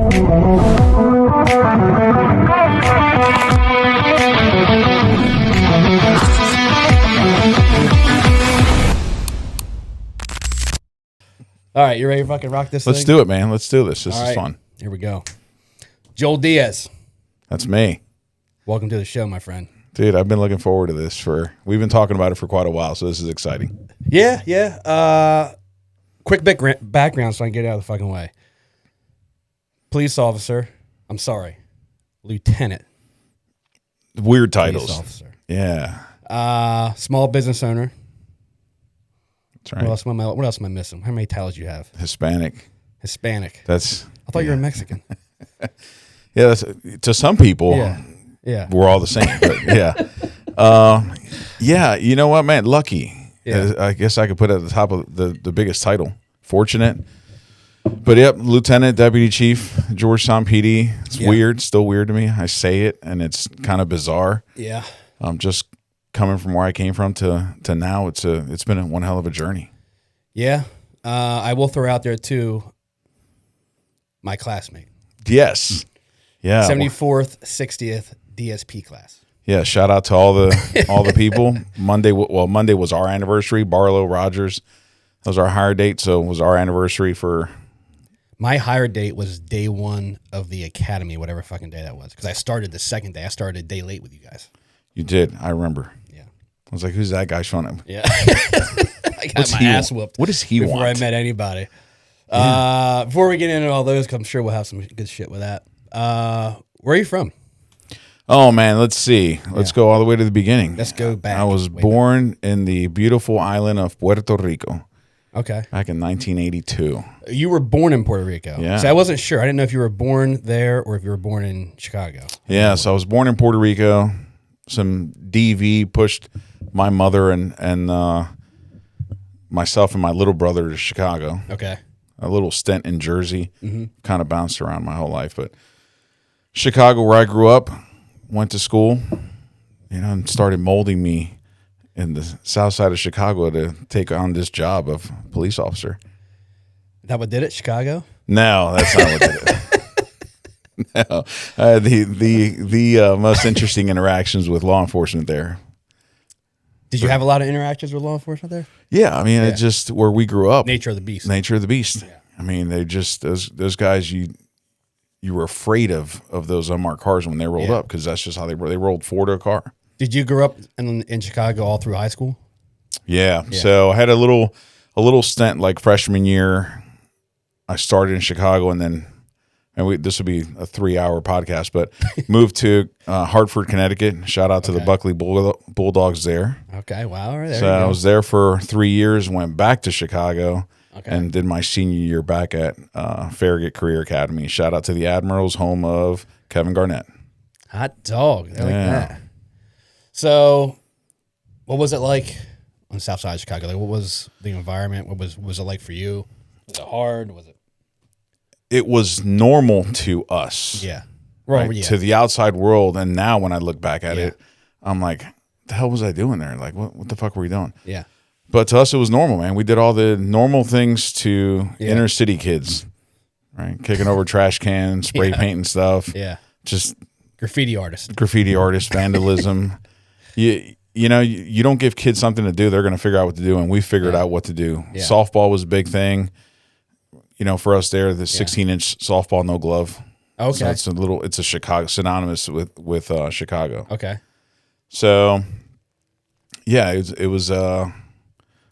All right, you ready to fucking rock this Let's thing? do it, man. Let's do this. This is fun. Here we go. Joel Diaz, That's me. welcome to the show, my friend. Dude, I've been looking forward to this we've been talking about it for quite a while, so this is exciting. Yeah. Quick background so I can get it out of the fucking way. Police officer. I'm sorry. Lieutenant. Weird Police titles. officer. Yeah. Small business owner. That's right. What else am I missing? How many titles do you have? Hispanic. Hispanic. I thought you were Mexican. Yeah, to some people, Yeah. we're all the same. But yeah. You know what, man? Lucky. Yeah. I guess I could put it at the top of the biggest title. Fortunate. But yep, Lieutenant, Deputy Chief, Georgetown PD. It's weird, still weird to me. I say it, and it's kind of bizarre. Yeah. Just coming from where I came from to now, it's been one hell of a journey. Yeah. I will throw out there, too, my classmate. Yes. Yeah. 74th, 60th DSP class. Yeah. Shout out to all the people. Monday was our anniversary. Barlow, Rogers. That was our hire date, so it was our anniversary for. My hire date was day one of the academy, whatever fucking day that was. Because I started the second day. I started a day late with you guys. You did. I remember. Yeah. I was like, who's that guy showing up? Yeah. I got my ass whooped. What does he before want? I met anybody. Yeah. Before we get into all those, 'cause I'm sure we'll have some good shit with that. Where are you from? Oh, man, let's see. Let's go all the way to the beginning. Let's go back. I was born in the beautiful island of Puerto Rico. Okay. Back in 1982. You were born in Puerto Rico. Yeah. So I wasn't sure. I didn't know if you were born there or if you were born in Chicago. Yeah, so I was born in Puerto Rico. Some DV pushed my mother and myself and my little brother to Chicago. Okay. A little stint in Jersey. Kind of bounced around my whole life. But Chicago, where I grew up, went to school, and started molding me in the south side of Chicago to take on this job of police officer. Is that what did it? Chicago? No, that's not what did it. No, the most interesting interactions with law enforcement there. Did you have a lot of interactions with law enforcement there? Yeah, I mean, it's just where we grew up. Nature of the beast. Nature of the beast. Yeah. I mean, they just those guys you were afraid of those unmarked cars when they rolled up because that's just how they rolled four to a car. Did you grow up in Chicago all through high school? Yeah. So I had a little stint like freshman year. I started in Chicago and this would be a 3-hour podcast, but moved to Hartford, Connecticut. Shout out to the Buckley Bulldogs there. Okay, wow. There So I was there for 3 years, went back to Chicago, and did my senior year back at Farragut Career Academy. Shout out to the Admirals, home of Kevin Garnett. Hot dog. I like that. So what was it like on the south side of Chicago? Like, what was the environment? What was it like for you? Was it hard? Was it? It was normal to us. Yeah. Right? To the outside world. And now when I look back at it, I'm like, the hell was I doing there? Like, what the fuck were we doing? Yeah. But to us, it was normal, man. We did all the normal things to inner city kids, right? Kicking over trash cans, spray painting stuff. Yeah. Just graffiti artists, vandalism. You don't give kids something to do, they're going to figure out what to do, and we figured out what to do. Yeah. Softball was a big thing. For us there, the 16-inch softball, no glove. Okay. So it's a Chicago, synonymous with Chicago. Okay. So, yeah, it was I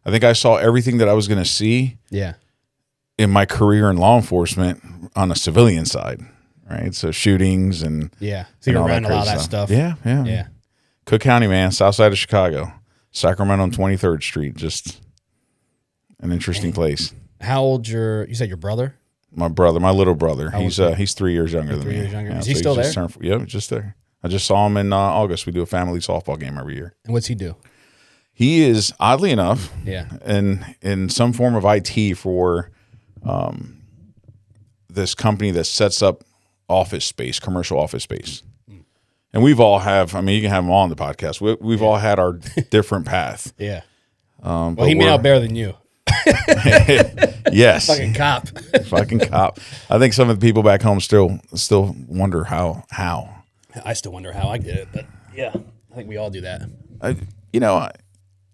think I saw everything that I was going to see in my career in law enforcement on the civilian side, right? So shootings and so you're around a lot of that stuff. Yeah. Cook County, man, south side of Chicago, Sacramento on 23rd Street, just an interesting place. How old you said your brother? My little brother. He's 3 years younger than me. 3 years younger. Yeah, Is he still there? Just there. I just saw him in August. We do a family softball game every year. And what's he do? He is, oddly enough, in some form of IT for this company that sets up office space, commercial office space. And we've all you can have them all on the podcast. We've all had our different path. Yeah. Well, he may know better than you. Yes. Fucking cop. Fucking cop. I think some of the people back home still wonder how. I still wonder how I did it, but yeah, I think we all do that.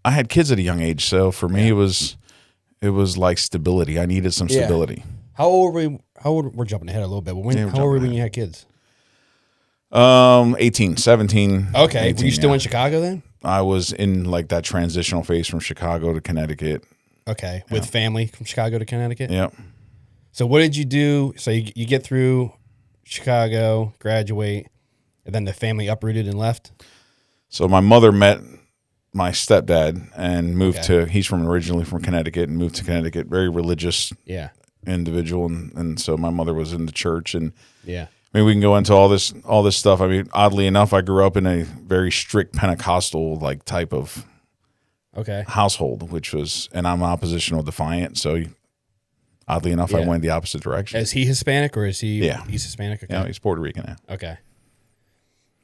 I had kids at a young age, so for me it was like stability. I needed some stability. How old were we? We're jumping ahead a little bit, but how old were you when you had kids? 18, 17. Okay. 18, Were you still in Chicago then? I was in like that transitional phase from Chicago to Connecticut. Okay. With family from Chicago to Connecticut? Yep. So what did you do? So you get through Chicago, graduate, and then the family uprooted and left? So my mother met my stepdad and moved he's originally from Connecticut and moved to Connecticut, very religious individual. And so my mother was in the church and I mean, we can go into all this stuff. I mean, oddly enough, I grew up in a very strict Pentecostal like type of household, and I'm oppositional defiant. So oddly enough, I went the opposite direction. Is he Hispanic or is he? Yeah, he's Hispanic. Okay. Yeah, he's Puerto Rican now.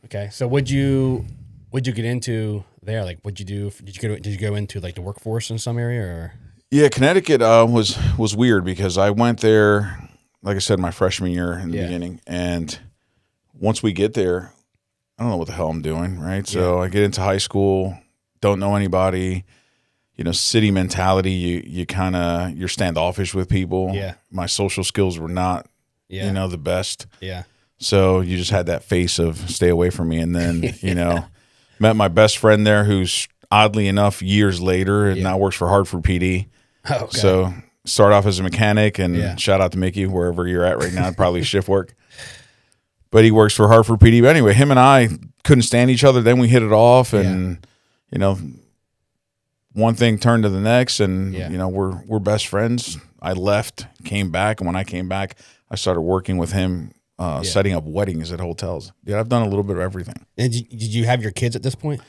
Okay. So what'd you get into there? Like, what'd you do? Did you go into like the workforce in some area or? Yeah, Connecticut was weird because I went there, like I said, my freshman year in the beginning, and once we get there, I don't know what the hell I'm doing, right? So I get into high school, don't know anybody, city mentality. You're standoffish with people. Yeah, my social skills were not, the best. Yeah. So you just had that face of stay away from me, and then met my best friend there, who's oddly enough years later and now works for Hartford PD. Oh, okay. So start off as a mechanic, and shout out to Mickey wherever you're at right now, probably shift work. But he works for Hartford PD. But anyway, him and I couldn't stand each other. Then we hit it off, and one thing turned to the next, and we're best friends. I left, came back, and when I came back, I started working with him, setting up weddings at hotels. Yeah, I've done a little bit of everything. And did you have your kids at this point?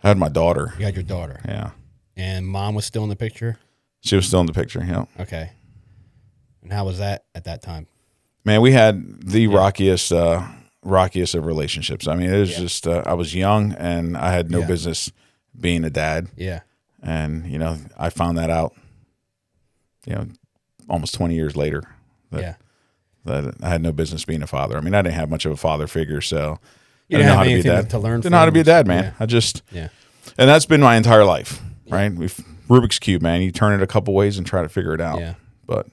I had my daughter. You had your daughter. Yeah. And mom was still in the picture? She was still in the picture, yeah. Okay. And how was that at that time? Man, we had the rockiest of relationships. I mean, it was just, I was young, and I had no business being a dad. Yeah. And, I found that out, almost 20 years later. That I had no business being a father. I mean, I didn't have much of a father figure, so I didn't know how to be a dad. Didn't know how to be a dad, man. Yeah. And that's been my entire life, right? Rubik's Cube, man. You turn it a couple ways and try to figure it out. Yeah. But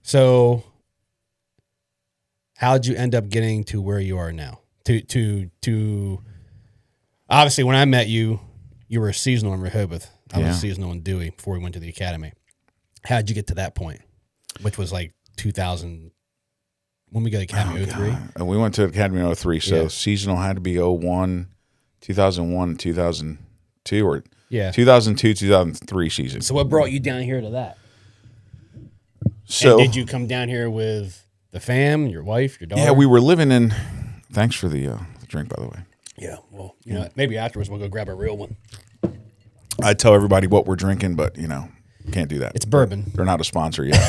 so how'd you end up getting to where you are now? To obviously, when I met you, you were a seasonal in Rehoboth. I was a seasonal in Dewey before we went to the academy. How'd you get to that point? Which was like 2000, when we got to Academy 03? And we went to Academy in 03, so seasonal had to be 2001, 2002, or 2002, 2003 season. So what brought you down here to that? So and did you come down here with the fam, your wife, your daughter? Yeah, we were living in, thanks for the drink, by the way. Yeah, well, maybe afterwards we'll go grab a real one. I tell everybody what we're drinking, but, can't do that. It's bourbon. They're not a sponsor yet.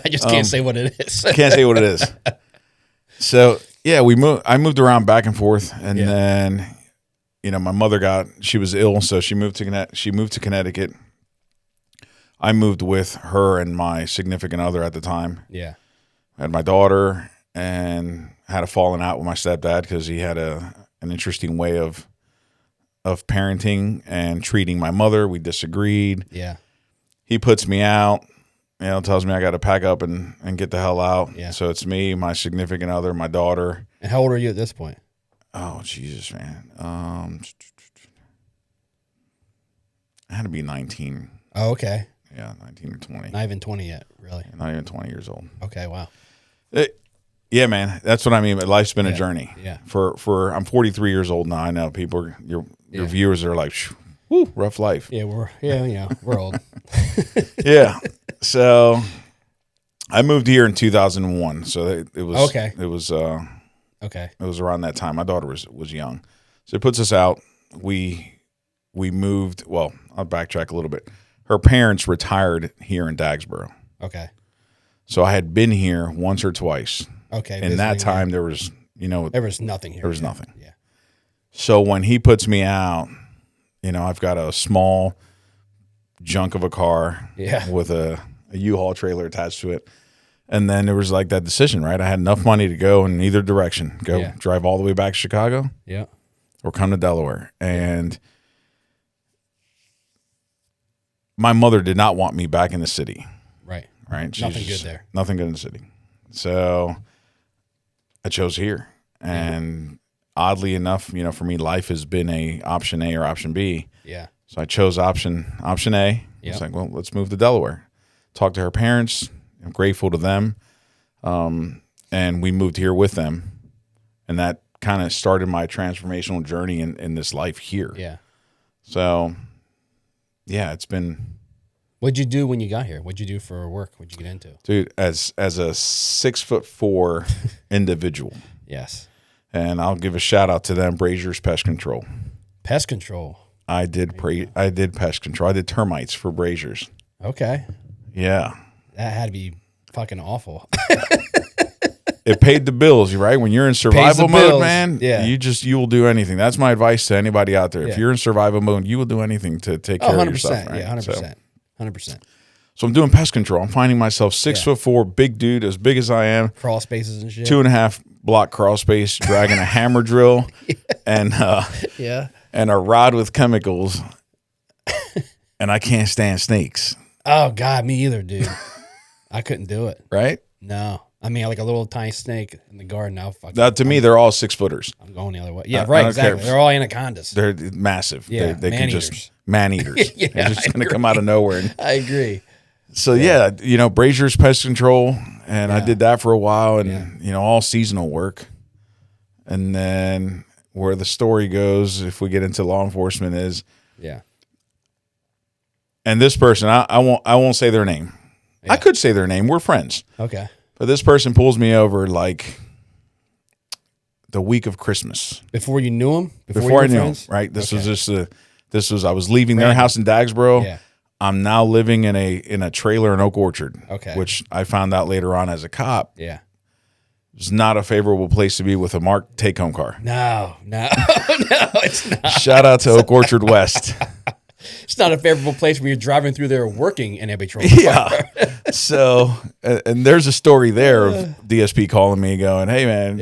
I just can't say what it is. Can't say what it is. So, yeah, I moved around back and forth, and then, my mother she was ill, so she moved to Connecticut. I moved with her and my significant other at the time. Yeah. I had my daughter and had a falling out with my stepdad because he had an interesting way of parenting and treating my mother. We disagreed. Yeah. He puts me out, tells me I got to pack up and get the hell out. Yeah. So it's me, my significant other, my daughter. And how old are you at this point? Oh, Jesus, man. I had to be 19. Oh, okay. Yeah, 19 or 20. Not even 20 yet, really. Not even 20 years old. Okay, wow. Yeah, man. That's what I mean. Life's been a journey. Yeah. For I'm 43 years old now. I know people, your viewers are like, whoo, rough life. Yeah, we're old. Yeah. So I moved here in 2001. So it was okay. It was okay. It was around that time. My daughter was young. So it puts us out. We moved. Well, I'll backtrack a little bit. Her parents retired here in Dagsboro. Okay. So I had been here once or twice. Okay. In that time, there was there was nothing here. There was nothing. Yeah. So when he puts me out, I've got a small junk of a car with a U-Haul trailer attached to it. And then there was like that decision, right? I had enough money to go in either direction, drive all the way back to Chicago or come to Delaware. And my mother did not want me back in the city. Right. Nothing good there. Nothing good in the city. So I chose here. And oddly enough, for me, life has been a option A or option B. Yeah. So I chose option A. Yep. It's like, well, let's move to Delaware. Talk to her parents. I'm grateful to them. And we moved here with them. And that kind of started my transformational journey in this life here. Yeah. So, yeah, it's been... What'd you do when you got here? What'd you do for work? What'd you get into? Dude, as a 6'4" individual. Yes. And I'll give a shout out to them, Brazier's Pest Control. Pest control. I did pest control. I did termites for Brazier's. Okay. Yeah. That had to be fucking awful. It paid the bills, right? When you're in survival mode, man, you will do anything. That's my advice to anybody out there. If you're in survival mode, you will do anything to take care of yourself. Right? Yeah, 100%. 100%. So I'm doing pest control. I'm finding myself 6'4", big dude, as big as I am. Crawl spaces and shit. 2.5 block crawl space, dragging a hammer drill and a rod with chemicals. And I can't stand snakes. Oh God, me either, dude. I couldn't do it. Right? No. I mean, like a little tiny snake in the garden. Now, to me, they're all 6-footers. I'm going the other way. Yeah, right. Exactly. They're all anacondas. They're massive. Yeah, they can just man-eaters. Yeah, they're just going to come out of nowhere. I agree. So Brazier's Pest Control, and I did that for a while, and all seasonal work. And then where the story goes, if we get into law enforcement, is and this person, I won't say their name. Yeah. I could say their name. We're friends. Okay. But this person pulls me over like the week of Christmas. Before you knew him? Before I knew him, right? This was I was leaving their house in Dagsboro. Yeah. I'm now living in a trailer in Oak Orchard. Okay. Which I found out later on as a cop. Yeah. It's not a favorable place to be with a marked take-home car. No, it's not. Shout out to Oak Orchard West. It's not a favorable place when you're driving through there working in a patrol car. Yeah. So, and there's a story there of DSP calling me going, hey, man,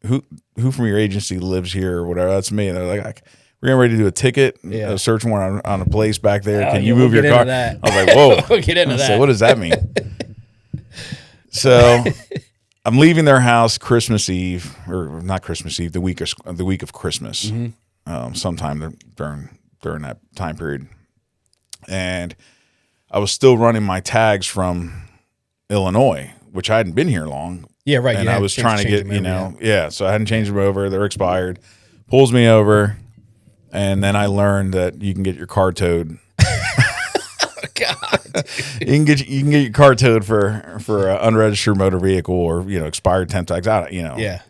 who from your agency lives here or whatever? That's me. And they're like, we're getting ready to do a ticket, a search warrant on a place back there. Can you move your car? I was like, whoa. We'll get into that. So what does that mean? So I'm leaving their house Christmas Eve, or not Christmas Eve, the week of Christmas, sometime during that time period. And I was still running my tags from Illinois, which I hadn't been here long. Yeah, right. And I was trying to get, so I hadn't changed them over. They're expired. Pulls me over. And then I learned that you can get your car towed. God. You can get your car towed for an unregistered motor vehicle or, expired temp tags out, Yeah.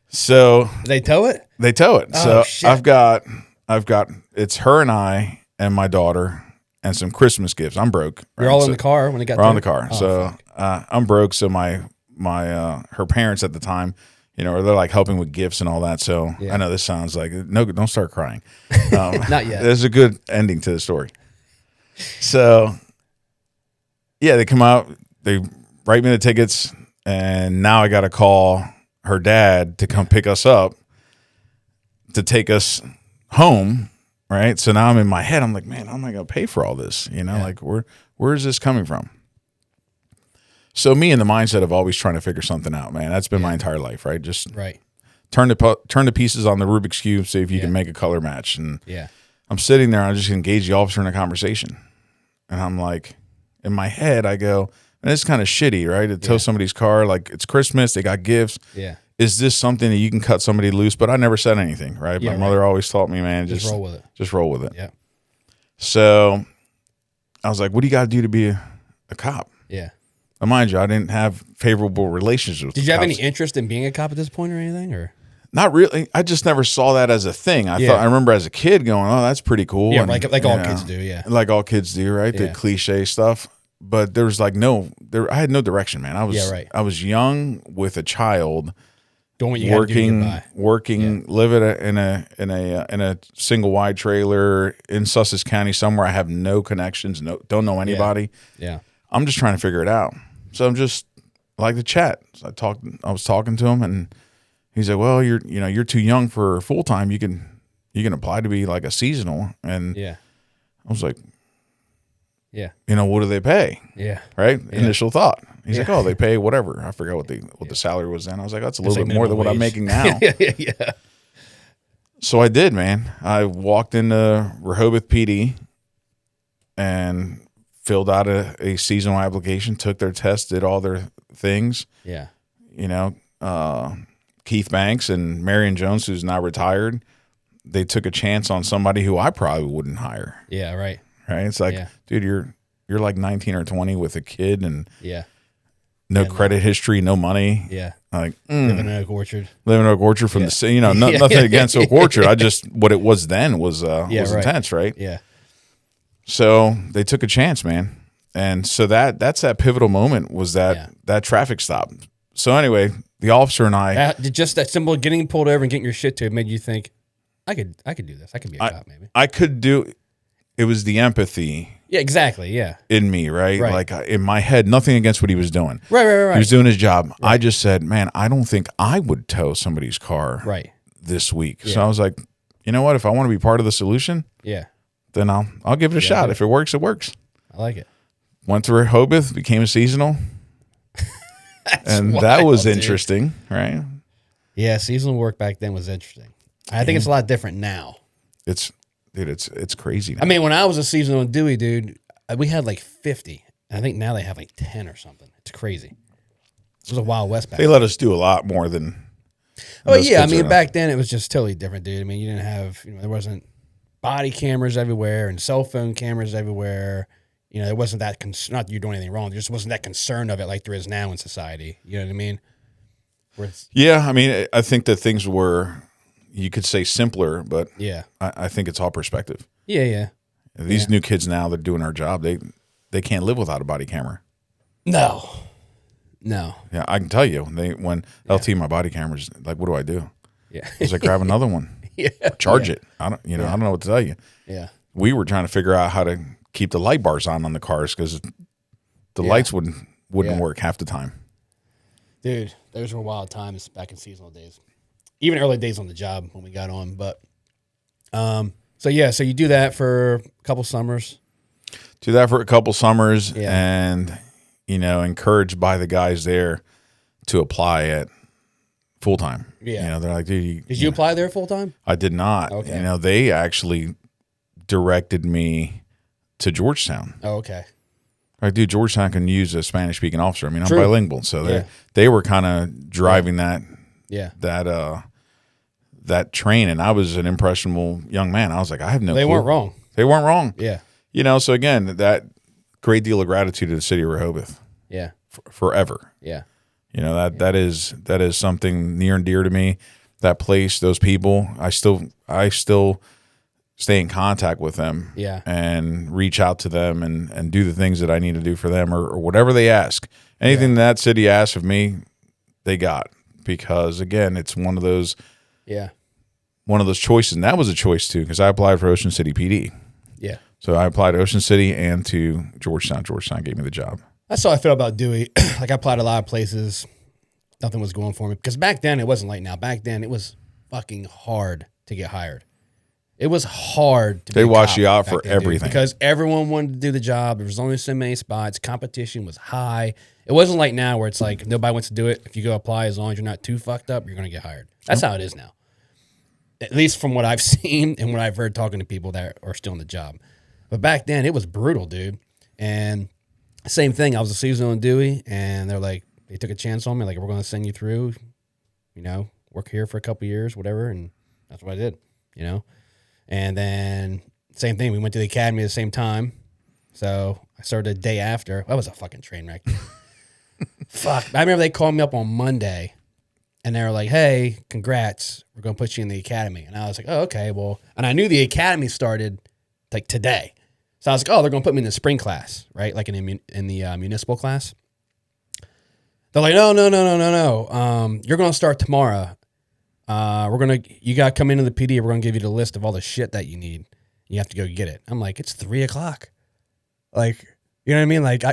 So they tow it? They tow it. Oh, so shit. I've got it's her and I and my daughter and some Christmas gifts. I'm broke. Right? You're all in the car when it got We're there? on the car. Oh, so I'm broke. So my her parents at the time, they're like helping with gifts and all that. So I know this sounds like, no, don't start crying. Not yet. There's a good ending to the story. So they come out, they write me the tickets, and now I got to call her dad to come pick us up to take us home. Right. So now I'm in my head. I'm like, man, how am I going to pay for all this? Like where is this coming from? So me in the mindset of always trying to figure something out, man, that's been my entire life, right? Just turn the pieces on the Rubik's Cube, see if you can make a color match. And I'm sitting there, and I just engage the officer in a conversation. And I'm like, in my head, I go, and it's kind of shitty, right? To tow somebody's car, like it's Christmas, they got gifts. Yeah. Is this something that you can cut somebody loose? But I never said anything, right? My mother always taught me, man, just roll with it. Just roll with it. Yeah. So I was like, what do you got to do to be a cop? Yeah. Now, mind you, I didn't have favorable relationships with Did you have any interest in being a cop at this point or anything? Or not really. I just never saw that as a thing. I remember as a kid going, oh, that's pretty cool. Yeah, and, like all kids do, yeah. Like all kids do, right? Yeah. The cliche stuff. But there was like I had no direction, man. I was young with a child doing what you got to do to get by. Working, living in a single wide trailer in Sussex County somewhere. I have no connections, don't know anybody. Yeah. I'm just trying to figure it out. So I'm just like the chat. So I was talking to him, and he's like, "Well, you're too young for full time. You can apply to be like a seasonal." And Yeah. I was like, Yeah. what do they pay? Yeah. Right? Yeah. Initial thought. He's like, "Oh, they pay whatever." I forgot what the salary was then. I was like, "That's a little bit more than what I'm making now." Yeah. So I did, man. I walked into Rehoboth PD and filled out a seasonal application, took their test, did all their things. Yeah. Keith Banks and Marion Jones, who's now retired, they took a chance on somebody who I probably wouldn't hire. Yeah. Right. Right? It's like, dude, you're like 19 or 20 with a kid and no credit history, no money. Yeah. Like Living in Oak Orchard. Living in Oak Orchard from the nothing against Oak Orchard. I just what it was then was intense, right? Yeah. So they took a chance, man. And so that's that pivotal moment was that traffic stop. So anyway, the officer and I just that simple getting pulled over and getting your shit to made you think, I could do this. I could be a cop, maybe. I could do. It was the empathy. Yeah, exactly. Yeah. In me, right? Like in my head, nothing against what he was doing. Right. He was doing his job. Right. I just said, man, I don't think I would tow somebody's car this week. Yeah. So I was like, you know what? If I want to be part of the solution, then I'll give it a shot. If it works, it works. I like it. Went to Rehoboth, became a seasonal. And wild, that was interesting, right? Yeah, seasonal work back then was interesting. I think it's a lot different now. It's crazy now. I mean, when I was a seasonal in Dewey, dude, we had like 50. I think now they have like 10 or something. It's crazy. It was a Wild West back then. They let us do a lot more than. Oh yeah, I mean, back then it was just totally different, dude. I mean, you didn't have, there wasn't body cameras everywhere and cell phone cameras everywhere. There wasn't that not that you're doing anything wrong. There just wasn't that concern of it like there is now in society. You know what I mean? Yeah, I mean, I think that things were, you could say simpler, but I think it's all perspective. Yeah. These new kids now, they're doing our job. They can't live without a body camera. No. Yeah, I can tell you when LT my body cameras, like, what do I do? Yeah, it's like grab another one. Charge it. I don't know what to tell you. Yeah, we were trying to figure out how to keep the light bars on the cars because the lights wouldn't work half the time. Dude, those were wild times back in seasonal days, even early days on the job when we got on. But so you do that for a couple summers. And encouraged by the guys there to apply at full time. Yeah, they're like, dude, did you apply there full time? I did not. Okay. They actually directed me to Georgetown. Oh, okay. Like, dude, Georgetown can use a Spanish speaking officer. I mean, I'm bilingual, so they were kind of driving that train, and I was an impressionable young man. I was like, I have no clue. They weren't wrong. They weren't wrong. Yeah. So again, that great deal of gratitude to the city of Rehoboth. Yeah. Forever. Yeah. That is something near and dear to me. That place, those people, I still stay in contact with them. Yeah. And reach out to them and do the things that I need to do for them or whatever they ask. Anything that city asks of me, they got. Because again, it's one of those choices. And that was a choice too, because I applied for Ocean City PD. Yeah. So I applied to Ocean City and to Georgetown. Georgetown gave me the job. That's how I feel about Dewey. Like, I applied a lot of places. Nothing was going for me. Because back then, it wasn't like now. Back then, it was fucking hard to get hired. It was hard to be a cop. They watch you out for everything. Dude, because everyone wanted to do the job. There was only so many spots. Competition was high. It wasn't like now where it's like nobody wants to do it. If you go apply, as long as you're not too fucked up, you're going to get hired. That's how it is now. At least from what I've seen and what I've heard talking to people that are still in the job. But back then, it was brutal, dude. And same thing. I was a seasonal in Dewey, and they're like, they took a chance on me. Like, we're going to send you through, work here for a couple of years, whatever. And that's what I did, And then same thing. We went to the academy at the same time. So I started a day after. That was a fucking train wreck. Fuck. I remember they called me up on Monday, and they were like, hey, congrats. We're going to put you in the academy. And I was like, oh, okay. Well, and I knew the academy started like today. So I was like, oh, they're going to put me in the spring class, right? Like in the municipal class. They're like, no. You're going to start tomorrow. You got to come into the PD. We're going to give you the list of all the shit that you need. You have to go get it. I'm like, it's 3:00. Like, you know what I mean? Like, I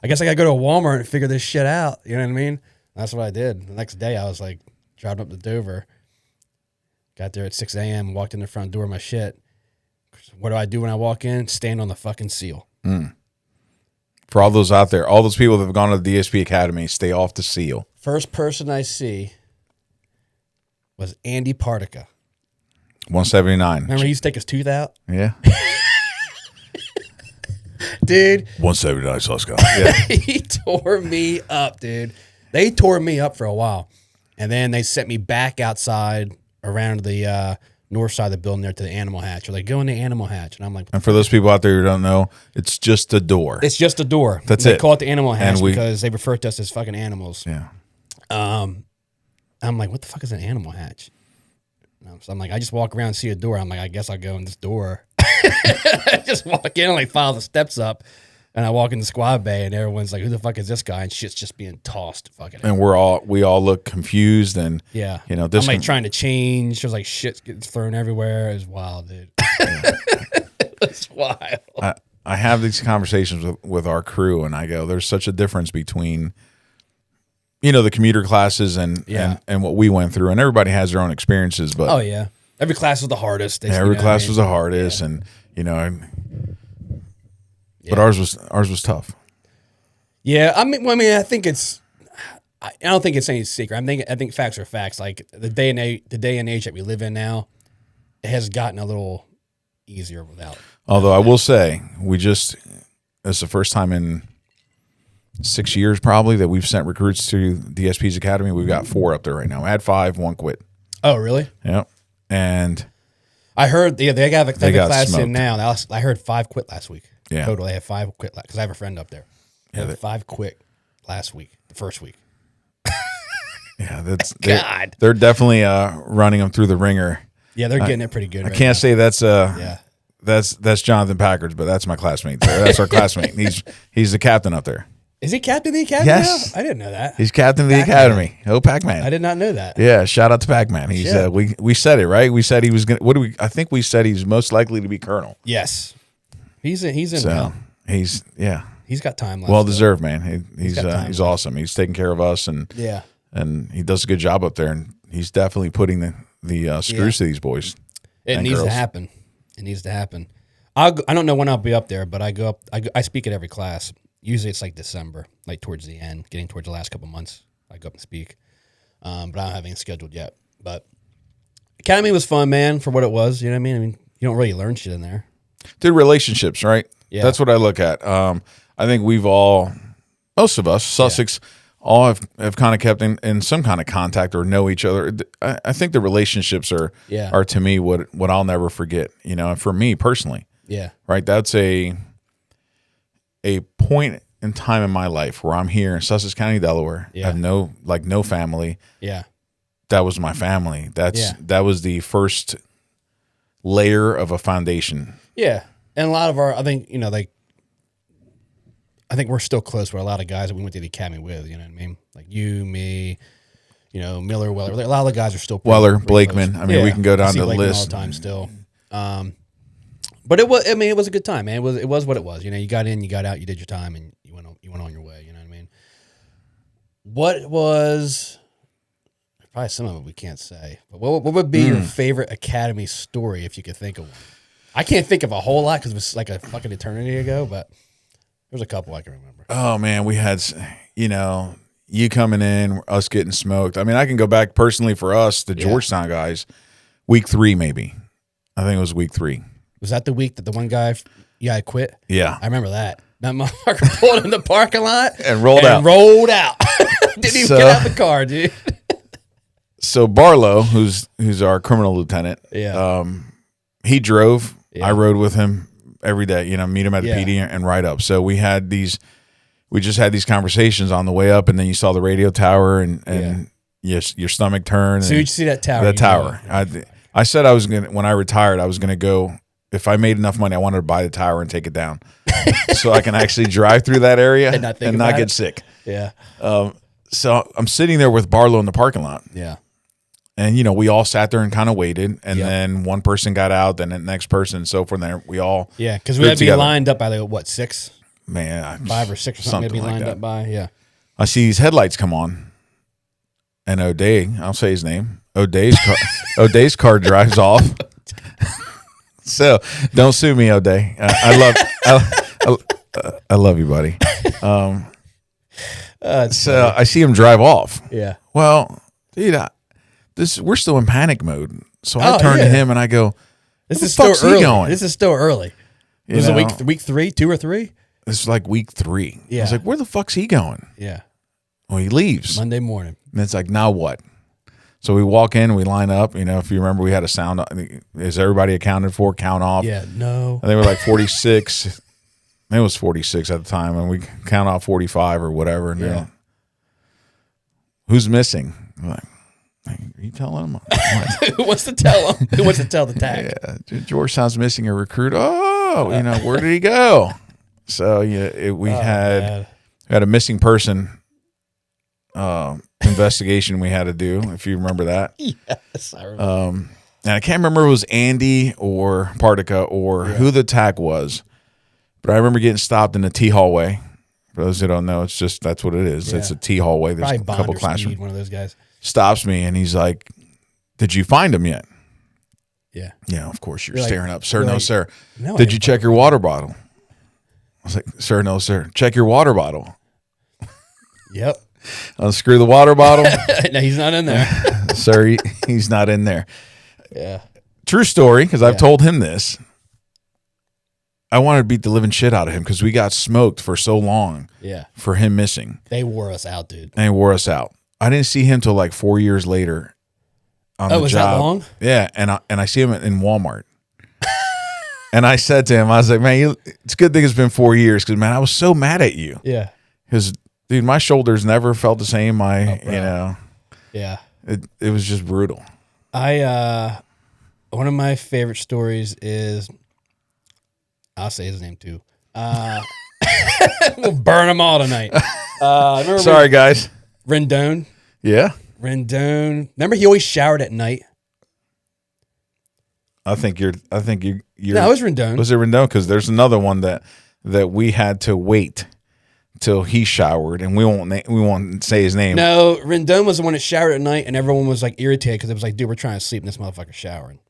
guess I got to go to a Walmart and figure this shit out. You know what I mean? That's what I did. The next day, I was like, driving up to Dover. Got there at 6 a.m., walked in the front door of my shit. What do I do when I walk in? Stand on the fucking seal. For all those out there, all those people that have gone to the DSP Academy, stay off the seal. First person I see was Andy Partica. 179. Remember he used to take his tooth out? Yeah. Dude. 179 sauce guy. Yeah. He tore me up, dude. They tore me up for a while. And then they sent me back outside around the north side of the building there to the animal hatch. They're like, go in the animal hatch. And I'm like, and for those people out there who don't know, it's just a door. It's just a door. That's They it. call it the animal hatch because they refer to us as fucking animals. Yeah. I'm like, what the fuck is an animal hatch? So I'm like, I just walk around and see a door. I'm like, I guess I'll go in this door. I just walk in and like file the steps up. And I walk in the squad bay and everyone's like, who the fuck is this guy? And shit's just being tossed. Fucking. And we all look confused and yeah. You know, this I'm like trying to change. There's like shit gets thrown everywhere. It's wild, dude. It's wild. I have these conversations with our crew and I go, there's such a difference between, you know, the commuter classes and what we went through, and everybody has their own experiences. But oh yeah, every class was the hardest. Every class was the hardest, and you know, but ours was tough. Yeah, I mean, I think it's. I don't think it's any secret. I think facts are facts. Like the day and age that we live in now, it has gotten a little easier without. Although I will say, it's the first time in 6 years probably that we've sent recruits to DSP's Academy. We've got 4 up there right now. I had 5, 1 quit. Oh, really? Yep. And I heard they got a class smoked. in now. I heard 5 quit last week. Yeah. Total. They had 5 quit because I have a friend up there. They Yeah, had 5 quit last week, the first week. Yeah, God. They're definitely running them through the ringer. Yeah, they're getting it pretty good. I can't say that's yeah. That's Jonathan Packard's, but that's my classmate. That's our classmate. He's the captain up there. Is he captain of the academy? Yes. Now? I didn't know that. He's captain of the academy. Oh, Pac-Man. I did not know that. Yeah, shout out to Pac-Man. He's we said it right. We said he was gonna. I think we said he's most likely to be colonel. Yes, he's in. So now. he's got time left. well deserved, man. He's awesome. He's taking care of us and he does a good job up there, and he's definitely putting the screws to these boys. It needs to happen. It needs to happen. I don't know when I'll be up there, but I go up. I speak at every class. Usually it's like December, like towards the end, getting towards the last couple months. I go up and speak, but I don't have anything scheduled yet. But Academy was fun, man, for what it was. You know what I mean? I mean, you don't really learn shit in there. Dude, relationships, right? Yeah. That's what I look at. I think most of us, Sussex, all have kind of kept in some kind of contact or know each other. I think the relationships are to me what I'll never forget. You know, and for me personally, right. That's a point in time in my life where I'm here in Sussex County, Delaware. I have no family. Yeah, that was my family. That was the first layer of a foundation. Yeah, and a lot of I think we're still close with a lot of guys that we went to the academy with. You know what I mean? Like you, me, Miller, Weller. Like a lot of the guys are still Weller, Blakeman. Close. I mean, we can go down the list all the time still. But it was. I mean, it was a good time, man. It was what it was. You know, you got in, you got out, you did your time, and you went on your way. You know what I mean? What was probably some of it we can't say. But what would be your favorite academy story if you could think of one? I can't think of a whole lot because it was like a fucking eternity ago. But there's a couple I can remember. Oh man, we had you coming in, us getting smoked. I mean, I can go back personally for us, the Georgetown guys, week 3 maybe. I think it was week 3. Was that the week that the one guy quit? Yeah. I remember that. That motherfucker pulled in the parking lot and rolled out. Didn't even get out the car, dude. So Barlow, who's our criminal lieutenant, he drove. I rode with him every day, meet him at the PD and ride up. So we just had these conversations on the way up, and then you saw the radio tower and your stomach turn. So you see that tower? The tower. I said when I retired, I was going to go. If I made enough money, I wanted to buy the tower and take it down so I can actually drive through that area and not get sick. Yeah. So I'm sitting there with Barlow in the parking lot. Yeah. And, we all sat there and kind of waited. And then one person got out, then the next person, and so forth. And we all. Yeah, because we had to be lined up by, like, 6? Man. 5 or 6 or something to be lined up by. Yeah. I see these headlights come on. And O'Day, I'll say his name, O'Day's car drives off. So don't sue me, O'Day. I love you, buddy. So I see him drive off. Yeah. Well, dude, we're still in panic mode. So I turn to him and I go, "This is still early. This is still early. Was it week 3, 2 or 3? This is like week 3. Yeah. I was like, where the fuck's he going? Yeah. Well, he leaves Monday morning. And it's like, now what? So we walk in, we line up. If you remember, we had a sound. Is everybody accounted for? Count off. Yeah. No. I think we're like 46. I think it was 46 at the time, and we count off 45 or whatever. And yeah. Who's missing? I'm like, are you telling him? Who wants to tell him? Who wants to tell the tag? Yeah, Georgetown's missing a recruit. Oh, where did he go? So we had a missing person investigation we had to do, if you remember that. Yes, I remember. And I can't remember if it was Andy or Partica or who the tag was, but I remember getting stopped in the T hallway. For those who don't know, that's what it is. Yeah. It's a T hallway. There's probably a couple classrooms. One of those guys stops me and he's like, "Did you find him yet?" Yeah. Yeah, of course you're staring up. Sir, no, sir. No, did you check your water bottle? I was like, "Sir, no, sir. Check your water bottle." Yep. Unscrew the water bottle. No, he's not in there. Sir, he's not in there. Yeah. True story, because I've told him this. I wanted to beat the living shit out of him because we got smoked for so long. Yeah. For him missing. They wore us out, dude. They wore us out. I didn't see him till like 4 years later. Was that long? Yeah, and I see him in Walmart. And I said to him, I was like, "Man, it's a good thing it's been 4 years because, man, I was so mad at you." Yeah. Because, dude, my shoulders never felt the same. Yeah. It was just brutal. One of my favorite stories is, I'll say his name too. We'll burn them all tonight. Sorry, guys. Rendon. Yeah. Rendon. Remember, he always showered at night. I think you're. No, it was Rendon. Was it Rendon? Because there's another one that we had to wait till he showered, and we won't say his name. No, Rendon was the one that showered at night, and everyone was like irritated because it was like, "Dude, we're trying to sleep, and this motherfucker's showering."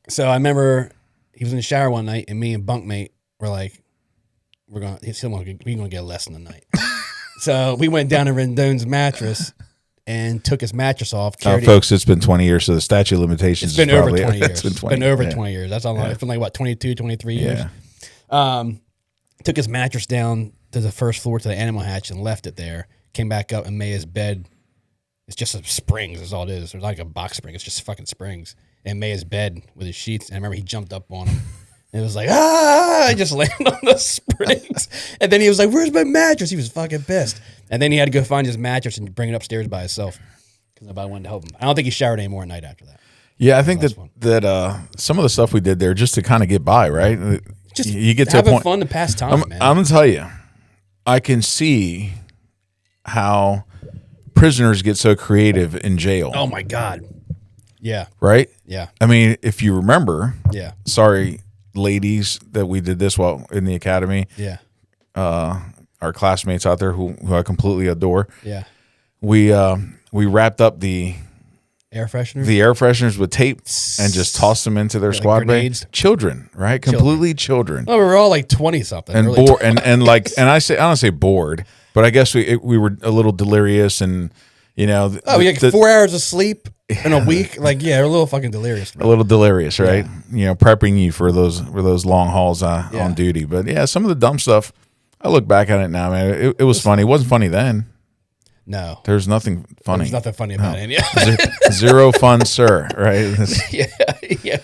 So I remember he was in the shower one night, and me and bunkmate were like, "We're gonna get a lesson tonight." So we went down to Rendon's mattress and took his mattress off. Folks, it's been 20 years, so the statute of limitations. It's been over 20 years. It's been over 20 years. That's how long. It's been like what, 22, 23 years. Yeah. Took his mattress down to the first floor to the animal hatch and left it there. Came back up and made his bed. It's just a springs. Is all it is. There's like a box spring. It's just fucking springs. And made his bed with his sheets. And I remember he jumped up on him. And it was like, I just landed on the springs. And then he was like, "Where's my mattress?" He was fucking pissed. And then he had to go find his mattress and bring it upstairs by himself because nobody wanted to help him. I don't think he showered anymore at night after that. Yeah, I think that some of the stuff we did there just to kind of get by, right? Just you get to having a point, fun to pass time, man. I'm going to tell you, I can see how prisoners get so creative in jail. Oh, my God. Yeah. Right? Yeah. I mean, if you remember, yeah. Sorry, ladies, that we did this while in the academy. Yeah. Our classmates out there who I completely adore. Yeah. We wrapped up the air fresheners. The air fresheners with tape and just tossed them into their squad bay. Children, right? Completely children. Oh, we were all like 20 something. And bored and I don't say bored, but I guess we were a little delirious and we had 4 hours of sleep in a week. Like, yeah, we're a little fucking delirious. Bro. A little delirious, right? Yeah. Prepping you for those long hauls on duty. But yeah, some of the dumb stuff, I look back at it now, man. It was funny. It wasn't funny then. No. There's nothing funny. There's nothing funny about it. Zero fun, sir. Right? Yeah.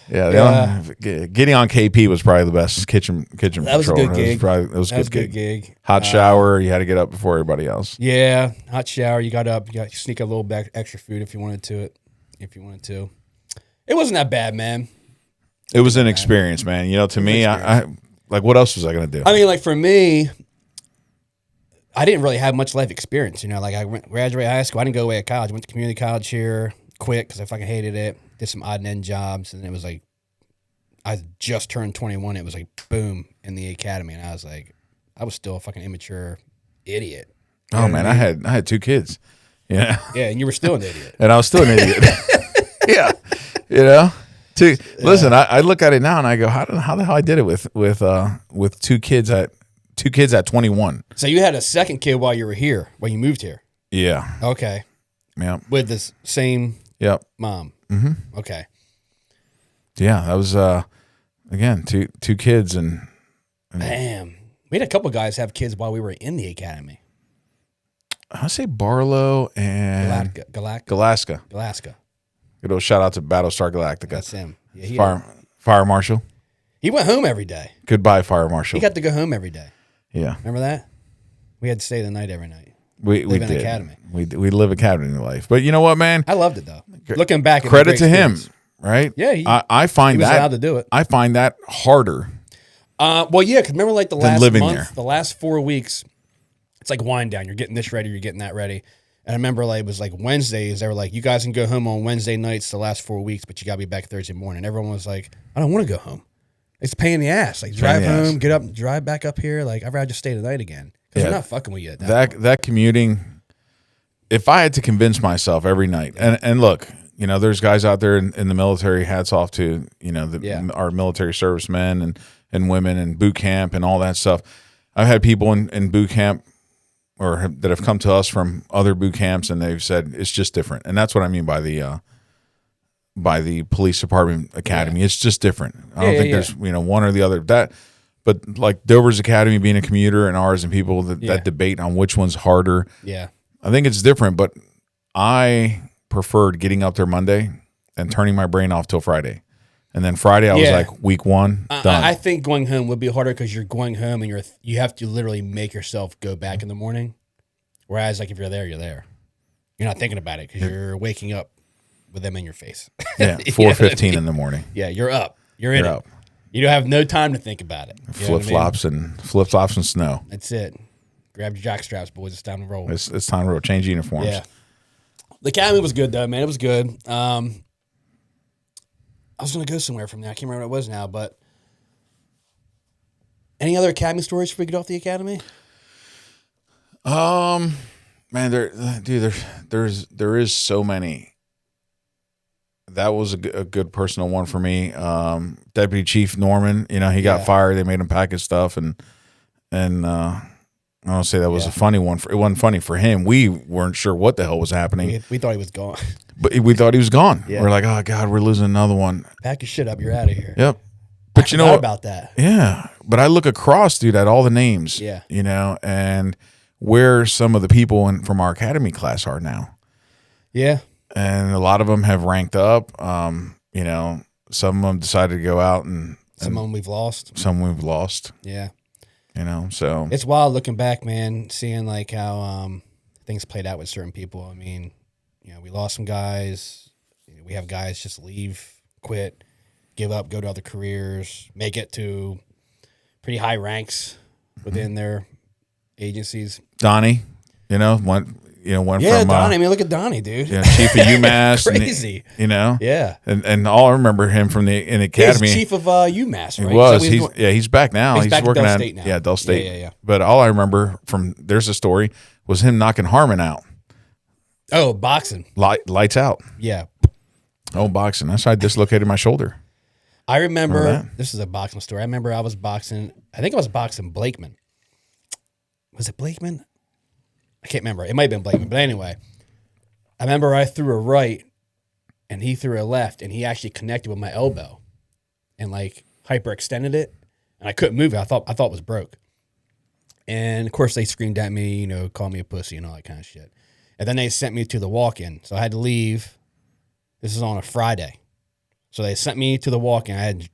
Yeah. Getting on KP was probably the best kitchen patrol. That was a good gig. That was a good gig. Hot shower. You had to get up before everybody else. Yeah. Hot shower. You got up. You got to sneak a little back extra food if you wanted to. It wasn't that bad, man. It was an experience, man. To me, I like, what else was I going to do? I mean, like, for me, I didn't really have much life experience. You know, like I graduated high school. I didn't go away to college. I went to community college here, quit because I fucking hated it. Did some odd and end jobs. And it was like, I just turned 21. It was like, boom, in the academy. And I was like, I was still a fucking immature idiot. Oh man, I had 2 kids. Yeah. Yeah, and you were still an idiot. And I was still an idiot. Yeah. You know? Listen, I look at it now and I go, how the hell I did it with 2 kids at 21. So you had a second kid while you were here, when you moved here. Yeah. Okay. Yeah. With this same Yep. mom. Mm-hmm. Okay. Yeah, that was again, two kids and Damn. We had a couple guys have kids while we were in the academy. I say Barlow and Galaska. Good old shout out to Battlestar Galactica. That's him. Yeah, Fire Marshal. He went home every day. Goodbye, Fire Marshal. He got to go home every day. Yeah. Remember that? We had to stay the night every night. We did. Academy. We live academy life. But you know what, man? I loved it though. Looking back, credit to him, right? Yeah, I find he was that allowed to do it. I find that harder. Well, yeah, because remember, like the last living month, there. the last 4 weeks, it's like wind down. You're getting this ready. You're getting that ready. And I remember, like, it was like Wednesdays. They were like, "You guys can go home on Wednesday nights the last 4 weeks, but you got to be back Thursday morning." Everyone was like, "I don't want to go home. It's a pain in the ass. Like, drive home, get up, drive back up here. Like, I'd rather just stay the night again because they're not fucking with you at that point. That commuting. If I had to convince myself every night, and look, you know, there's guys out there in the military. Hats off to our military servicemen and women and boot camp and all that stuff. I've had people in boot camp that have come to us from other boot camps, and they've said it's just different. And that's what I mean by the police department academy. It's just different. I don't think there's one or the other. But like Dover's academy being a commuter and ours, and people that debate on which one's harder. Yeah, I think it's different. But I preferred getting up there Monday and turning my brain off till Friday. And then Friday, I was like, week 1, done. I think going home would be harder because you're going home and you have to literally make yourself go back in the morning. Whereas, like, if you're there, you're there. You're not thinking about it because you're waking up with them in your face. Yeah, 4:15 in the morning. Yeah, you're up. You're in it. You don't have no time to think about it. Flip-flops and snow. That's it. Grab your jock straps, boys. It's time to roll. It's time to roll. Change uniforms. Yeah. The academy was good, though, man. It was good. I was going to go somewhere from there. I can't remember what it was now, but any other academy stories before we get off the academy? Man, there is so many. That was a good personal one for me. Deputy Chief Norman, he got fired. They made him pack his stuff, and I don't say that was a funny one. It wasn't funny for him. We weren't sure what the hell was happening. We thought he was gone. But we thought he was gone. Yeah. We're like, oh God, we're losing another one. Pack your shit up. You're out of here. Yep. But I forgot about that. Yeah. But I look across, dude, at all the names. Yeah. And where some of the people from our academy class are now. Yeah. And a lot of them have ranked up. Some of them decided to go out and some of them we've lost. Yeah. Yeah. So it's wild looking back, man, seeing like how things played out with certain people. I mean, we lost some guys. We have guys just leave, quit, give up, go to other careers, make it to pretty high ranks within their agencies. Donnie, went from Donnie. I mean, look at Donnie, dude. Chief of UMass, crazy. Yeah, and all I remember him from in the academy. He's chief of UMass, right? He was. He's back now. He's back working at Del at State now. Del State. Yeah. But all I remember there's a story was him knocking Harmon out. Oh, boxing. Lights out. Yeah. Oh, boxing. That's why I dislocated my shoulder. I remember this is a boxing story. I remember I was boxing. I think I was boxing Blakeman. Was it Blakeman? I can't remember. It might have been Blakeman. But anyway, I remember I threw a right and he threw a left and he actually connected with my elbow and like hyperextended it. And I couldn't move it. I thought it was broke. And of course they screamed at me, called me a pussy and all that kind of shit. And then they sent me to the walk-in. So I had to leave. This is on a Friday. So they sent me to the walk-in. I had,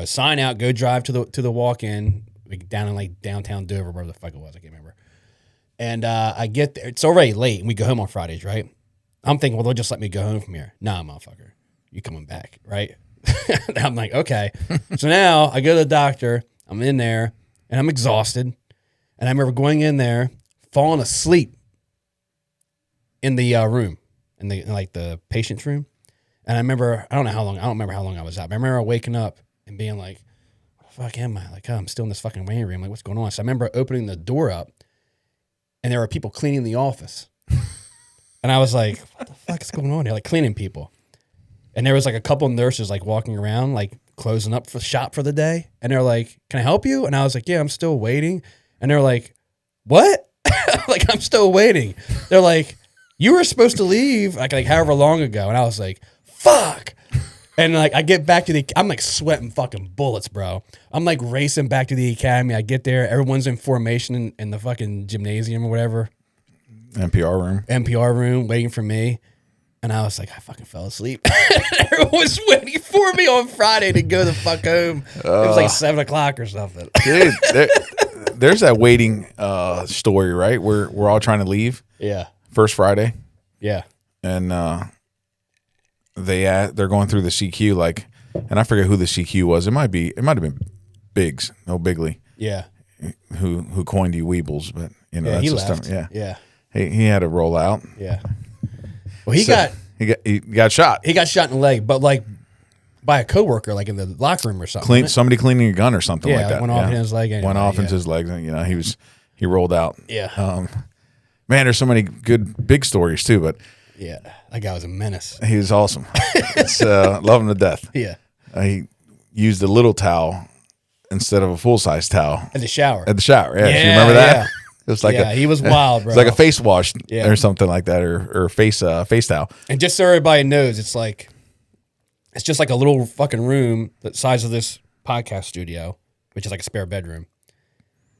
sign out, go drive to the walk-in, like down in like downtown Dover, wherever the fuck it was. I can't remember. And I get there. It's already late, and we go home on Fridays, right? I'm thinking, well, they'll just let me go home from here. Nah, motherfucker. You coming back, right? I'm like, okay. So now I go to the doctor. I'm in there, and I'm exhausted. And I remember going in there, fallen asleep in the room, in the patient's room. And I remember, I don't remember how long I was out, but I remember waking up and being like, what the fuck am I? Like, oh, I'm still in this fucking waiting room. Like, what's going on? So I remember opening the door up, and there were people cleaning the office. And I was like, what the fuck is going on here? Like, cleaning people. And there was like a couple nurses like walking around, like closing up for shop for the day. And they're like, can I help you? And I was like, yeah, I'm still waiting. And they're like, what? Like, I'm still waiting. They're like, you were supposed to leave like however long ago. And I was like, fuck. And like, I get back to I'm like sweating fucking bullets, bro. I'm like racing back to the academy. I get there. Everyone's in formation in the fucking gymnasium or whatever. NPR room waiting for me. And I was like, I fucking fell asleep. Everyone was waiting for me on Friday to go the fuck home. It was like 7 o'clock or something. Dude, there's that waiting story, right? We're all trying to leave. Yeah. First Friday. Yeah. And they're going through the CQ, like, and I forget who the CQ was. It might have been Biggs, no Bigley. Yeah. Who coined you Weebles, but you know, yeah, that's he just left. yeah. He had to roll out. Yeah. Well, he got shot. He got shot in the leg, but like by a coworker, like in the locker room or something. Somebody cleaning a gun or something like that. Went off in his leg. Anyway, went off into his leg. You know, he rolled out. Yeah. Man, there's so many good big stories too, but yeah, that guy was a menace. He was awesome. It's love him to death. Yeah. He used a little towel instead of a full size towel at the shower. Yeah, you remember that? Yeah. It was like he was wild, bro. It's like a face wash or something like that, or face towel. And just so everybody knows, it's just like a little fucking room the size of this podcast studio, which is like a spare bedroom.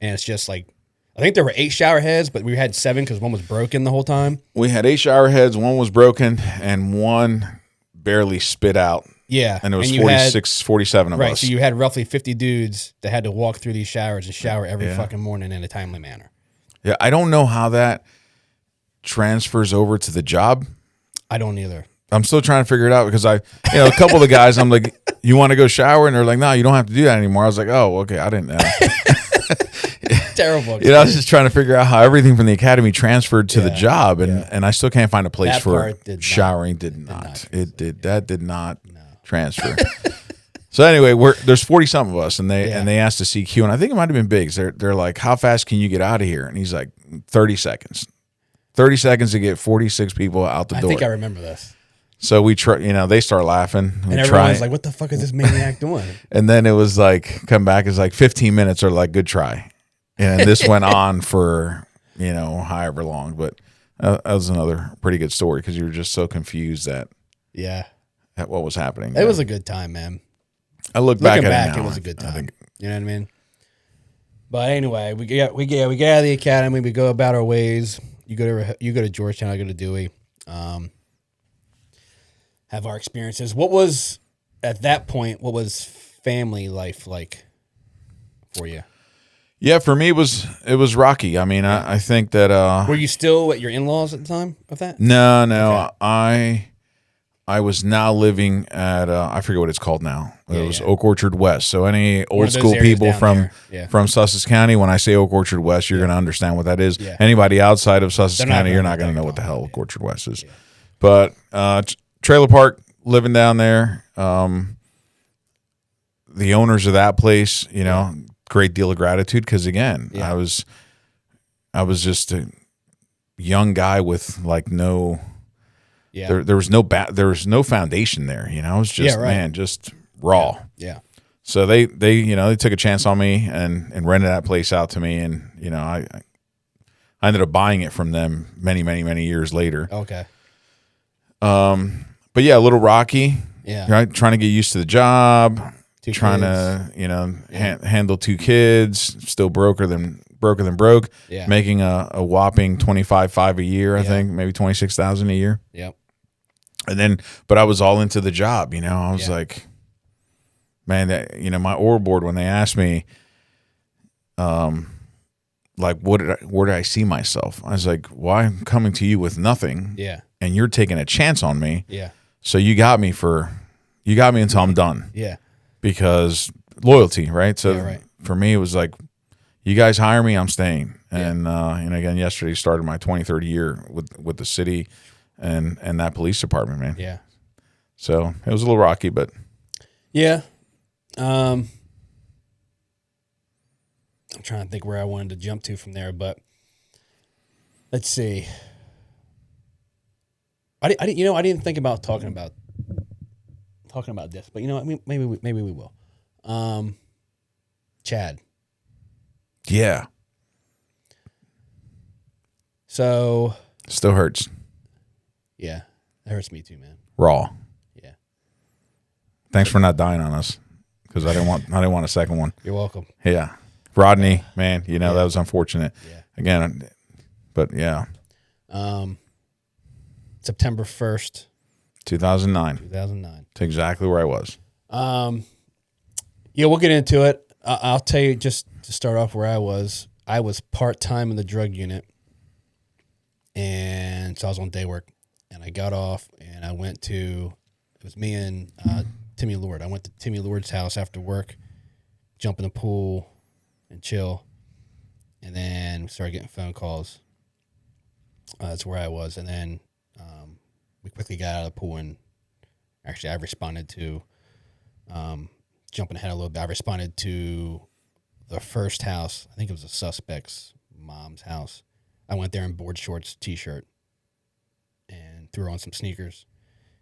And it's just like, I think there were 8 shower heads, but we had 7 because one was broken the whole time. We had 8 shower heads, one was broken, and one barely spit out. Yeah. And it was 47 of us. Right, so you had roughly 50 dudes that had to walk through these showers and shower every fucking morning in a timely manner. Yeah, I don't know how that transfers over to the job. I don't either. I'm still trying to figure it out because a couple of the guys, I'm like, you want to go shower? And they're like, no, you don't have to do that anymore. I was like, oh, okay, I didn't know. Terrible. I was just trying to figure out how everything from the academy transferred to the job, and I still can't find a place for showering. Did not transfer. So anyway, there's 40-something of us, and they asked the CQ, and I think it might have been Biggs. They're like, how fast can you get out of here? And he's like, 30 seconds. 30 seconds to get 46 people out the door. I think I remember this. So we try, they start laughing. And everyone's like, what the fuck is this maniac doing? And then it was like, come back, it's like 15 minutes or like, good try. And this went on for, however long. But that was another pretty good story because you were just so confused at what was happening. It was a good time, man. I look back at it now. It was a good time. You know what I mean? But anyway, we get out of the academy. We go about our ways. You go to Georgetown. I go to Dewey. Have our experiences. What was at that point? What was family life like for you? Yeah, for me it was rocky. I mean, I think that. Were you still at your in-laws at the time of that? No. Okay. I was now living at I forget what it's called now. It was Oak Orchard West. So any old school people from Sussex County, when I say Oak Orchard West, you're going to understand what that is. Yeah. Anybody outside of Sussex County, you're not going to know what the hell Oak Orchard West is. Yeah. But trailer park, living down there. The owners of that place, great deal of gratitude because again, I was just a young guy with like no. Yeah. There was no foundation there, it was just just raw. Yeah. So they took a chance on me and rented that place out to me, and I ended up buying it from them many years later. Okay. But yeah, a little rocky. Yeah. Right, trying to get used to the job, trying to handle 2 kids, still broker than broke. Yeah. Making a whopping $25,500 a year, I think, maybe $26,000 a year. Yep. And then, but I was all into the job, I was like, man, that, my oral board, when they asked me, like, where did I see myself? I was like, well, I'm coming to you with nothing. Yeah. And you're taking a chance on me. Yeah. So you got me until I'm done. Yeah. Because loyalty, right? So for me, it was like, you guys hire me, I'm staying. And again, yesterday started my 23rd year with the city and that police department, man. Yeah. So it was a little rocky, but yeah. I'm trying to think where I wanted to jump to from there, but let's see. I didn't think about talking about this, but maybe we will. Chad. Yeah. So Still hurts. Yeah, that hurts me too, man. Raw. Yeah. Thanks for not dying on us, because I didn't want a second one. You're welcome. Yeah. Rodney, man, that was unfortunate. Yeah. Again, but yeah. September 1st, 2009. 2009. That's exactly where I was. Yeah, we'll get into it. I'll tell you, just to start off where I was part-time in the drug unit. And so I was on day work, and I got off, and I went to, it was me and Timmy Lord. I went to Timmy Lord's house after work, jump in the pool and chill. And then we started getting phone calls. That's where I was. And then we quickly got out of the pool, and actually I responded to, jumping ahead a little bit, I responded to the first house. I think it was a suspect's mom's house. I went there in board shorts, T-shirt, and threw on some sneakers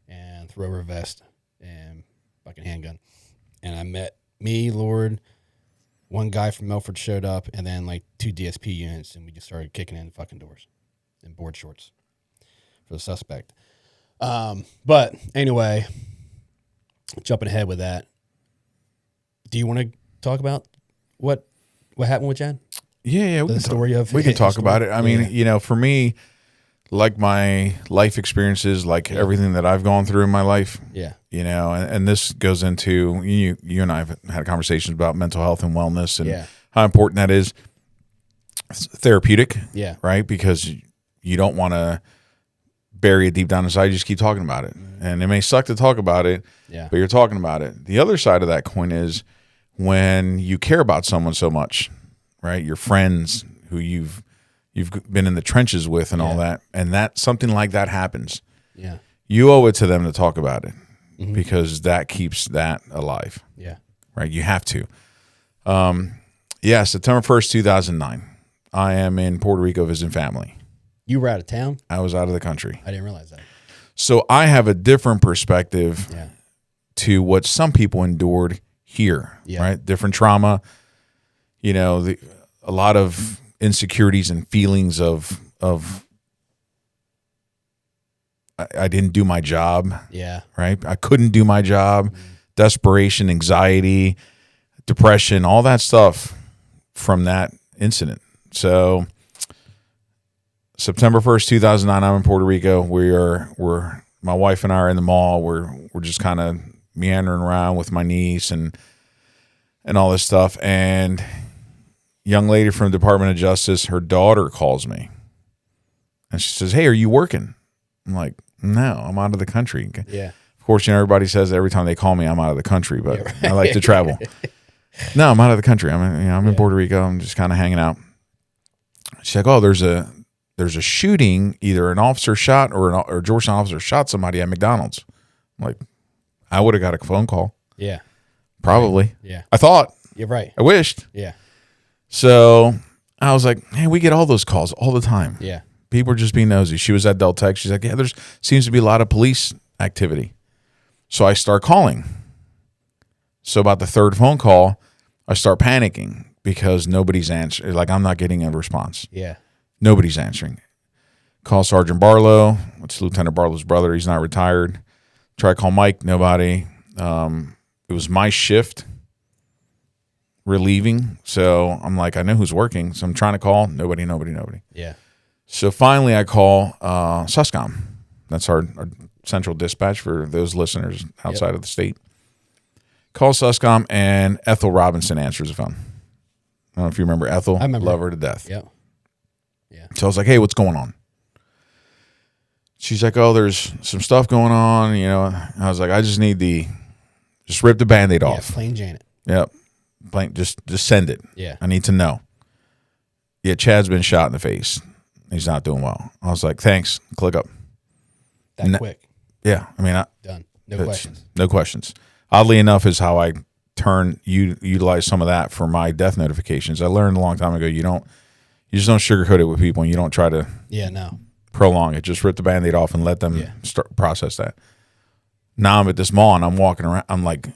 and threw over a vest and fucking handgun. And I met me, Lord, one guy from Milford showed up, and then like 2 DSP units, and we just started kicking in fucking doors in board shorts for the suspect. But anyway, jumping ahead with that, do you want to talk about what happened with Chad? Yeah, we can talk about it. I mean, for me, like my life experiences, like everything that I've gone through in my life. Yeah. And this goes into you and I have had conversations about mental health and wellness and how important that is. It's therapeutic. Yeah. Right? Because you don't want to bury it deep down inside. You just keep talking about it. And it may suck to talk about it, but you're talking about it. The other side of that coin is when you care about someone so much, right? Your friends who you've been in the trenches with and all that, and that something like that happens. Yeah. You owe it to them to talk about it because that keeps that alive. Yeah. Right? You have to. September 1st, 2009. I am in Puerto Rico visiting family. You were out of town? I was out of the country. I didn't realize that. So I have a different perspective to what some people endured here, right? Different trauma, a lot of insecurities and feelings of I didn't do my job. Yeah. Right? I couldn't do my job. Desperation, anxiety, depression, all that stuff from that incident. So September 1st, 2009, I'm in Puerto Rico. We're my wife and I are in the mall. We're just kind of meandering around with my niece and all this stuff. And young lady from the Department of Justice, her daughter calls me. And she says, "Hey, are you working?" I'm like, "No, I'm out of the country." Yeah. Of course, everybody says every time they call me, I'm out of the country, but I like to travel. No, I'm out of the country. I'm in Puerto Rico. I'm just kind of hanging out. She's like, "Oh, there's a shooting. Either an officer shot or a Georgetown officer shot somebody at McDonald's." I'm like, I would have got a phone call. Yeah. Probably. Right. Yeah. I thought. You're right. I wished. Yeah. So I was like, "Hey, we get all those calls all the time." Yeah. People are just being nosy. She was at Del Tech. She's like, "Yeah, there seems to be a lot of police activity." So I start calling. So about the third phone call, I start panicking because nobody's answering. Like, I'm not getting a response. Yeah. Nobody's answering. Call Sergeant Barlow. It's Lieutenant Barlow's brother. He's not retired. Try to call Mike. Nobody. It was my shift relieving. So I'm like, I know who's working. So I'm trying to call. Nobody. Yeah. So finally I call SUSCOM. That's our central dispatch for those listeners outside of the state. Call SUSCOM, and Ethel Robinson answers the phone. I don't know if you remember Ethel. I remember. Love her to death. Yeah. Yeah. So I was like, "Hey, what's going on?" She's like, "Oh, there's some stuff going on." I was like, "I just need just rip the Band-Aid off." Plain Janet. Yep. Plain, just send it. Yeah. I need to know. yeah, Chad's been shot in the face. He's not doing well. I was like, thanks. Click up. That quick. Yeah. I mean, Done. No questions. No questions. Oddly enough is how I utilize some of that for my death notifications. I learned a long time ago, you just don't sugarcoat it with people, and you don't try to prolong it. Just rip the Band-Aid off and let them start process that. Now I'm at this mall and I'm walking around. I'm like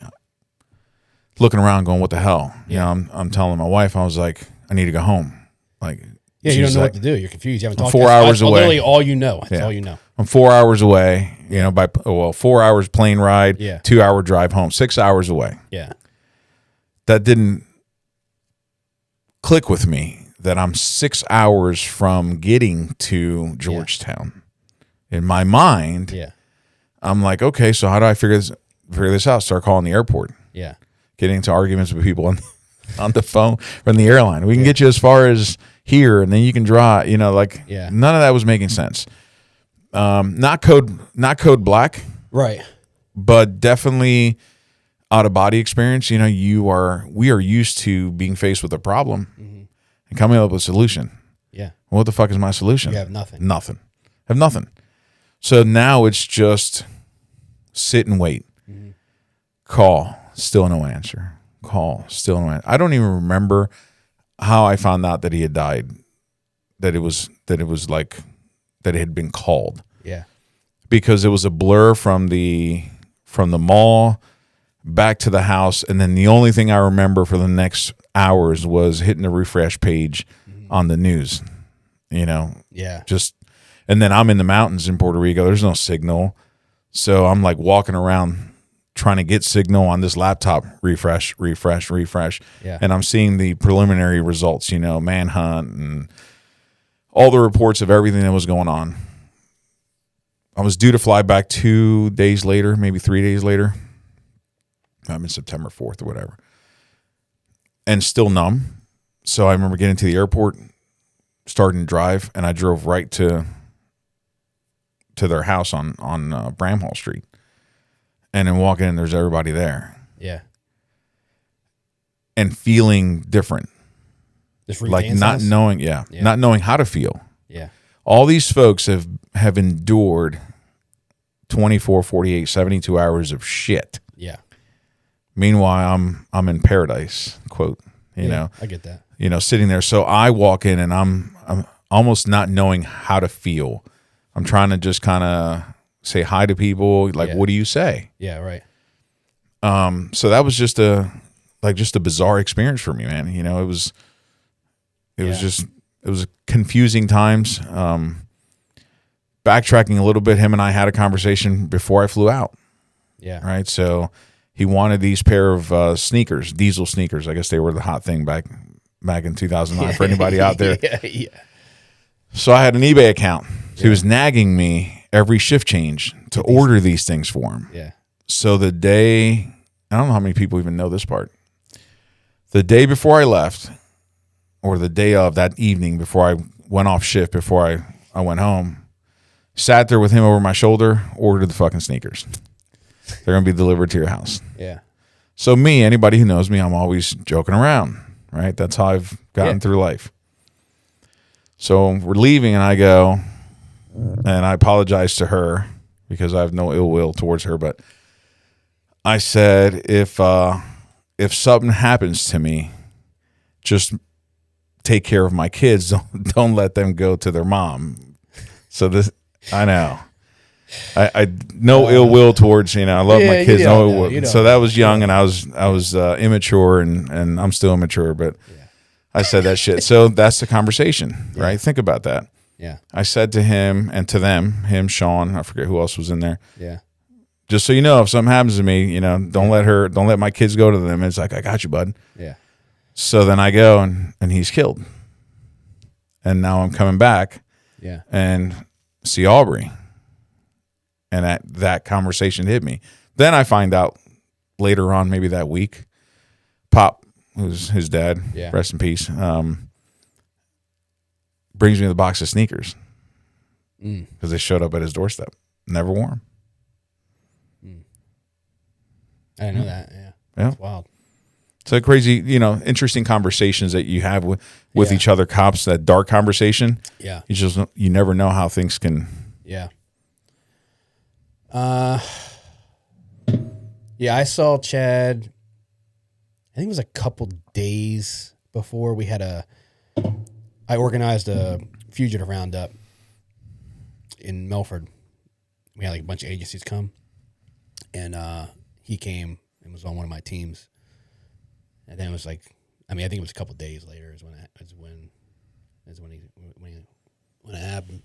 looking around going, what the hell? You know, I'm telling my wife, I was like, I need to go home. Like, yeah, you don't know what to do. You're confused. You haven't talked. 4 hours away. Literally all you know. That's all you know. I'm 4 hours away, 4 hours plane ride, 2 hour drive home, 6 hours away. Yeah. That didn't click with me that I'm 6 hours from getting to Georgetown. In my mind, I'm like, okay, so how do I figure this out? Start calling the airport. Yeah. Getting into arguments with people on the phone from the airline. We can get you as far as here, and then you can drive. None of that was making sense. Not code black, right? But definitely out of body experience. We are used to being faced with a problem and coming up with a solution. Yeah. What the fuck is my solution? You have nothing. Nothing. I have nothing. So now it's just sit and wait. Call, still no answer. Call, still no answer. I don't even remember how I found out that he had died. That it was like that it had been called. Yeah. Because it was a blur from the mall back to the house, and then the only thing I remember for the next hours was hitting the refresh page on the news. Yeah. And then I'm in the mountains in Puerto Rico. There's no signal. So I'm like walking around trying to get signal on this laptop, refresh. Yeah. And I'm seeing the preliminary results, manhunt and all the reports of everything that was going on. I was due to fly back 2 days later, maybe 3 days later. I'm in September 4th or whatever. And still numb. So I remember getting to the airport, starting to drive, and I drove right to their house on Bramhall Street. And then walking in, there's everybody there. Yeah. And feeling different. Just like not knowing, not knowing how to feel. Yeah. All these folks have endured 24, 48, 72 hours of shit. Yeah. Meanwhile, I'm in paradise, quote, you know. I get that. Sitting there. So I walk in and I'm almost not knowing how to feel. I'm trying to just kind of say hi to people. Like, what do you say? Yeah, right. So that was just a bizarre experience for me, man. It was confusing times. Backtracking a little bit, him and I had a conversation before I flew out. Yeah. Right. So he wanted these pair of sneakers, diesel sneakers. I guess they were the hot thing back in 2009 for anybody out there. Yeah. So I had an eBay account. So he was nagging me every shift change to order these things for him. Yeah. So the day, I don't know how many people even know this part. The day before I left, or the day of that evening before I went off shift, before I went home, sat there with him over my shoulder, ordered the fucking sneakers. They're going to be delivered to your house. Yeah. So anybody who knows me, I'm always joking around, right? That's how I've gotten through life. So we're leaving and I go, and I apologize to her because I have no ill will towards her, but I said, if something happens to me, just take care of my kids. Don't let them go to their mom. So this, I know. I no ill will towards, I love my kids. No ill will. So that was young, and I was immature, and I'm still immature, but I said that shit. So that's the conversation, right? Think about that. Yeah. I said to him and to them, Sean, I forget who else was in there. Yeah. Just so you know, if something happens to me, don't let my kids go to them. It's like, I got you, bud. Yeah. So then I go and he's killed. And now I'm coming back and see Aubrey. And that conversation hit me. Then I find out later on, maybe that week, Pop, who's his dad, rest in peace, brings me the box of sneakers because they showed up at his doorstep. Never wore them. I didn't know that. Yeah. Yeah. That's wild. So crazy, interesting conversations that you have with each other, cops. That dark conversation. Yeah. You never know how things can. Yeah. Yeah, I saw Chad. I think it was a couple days before we had I organized a fugitive roundup in Melford. We had like a bunch of agencies come, and he came and was on one of my teams. And then it was like, I think it was a couple days later is when it happened.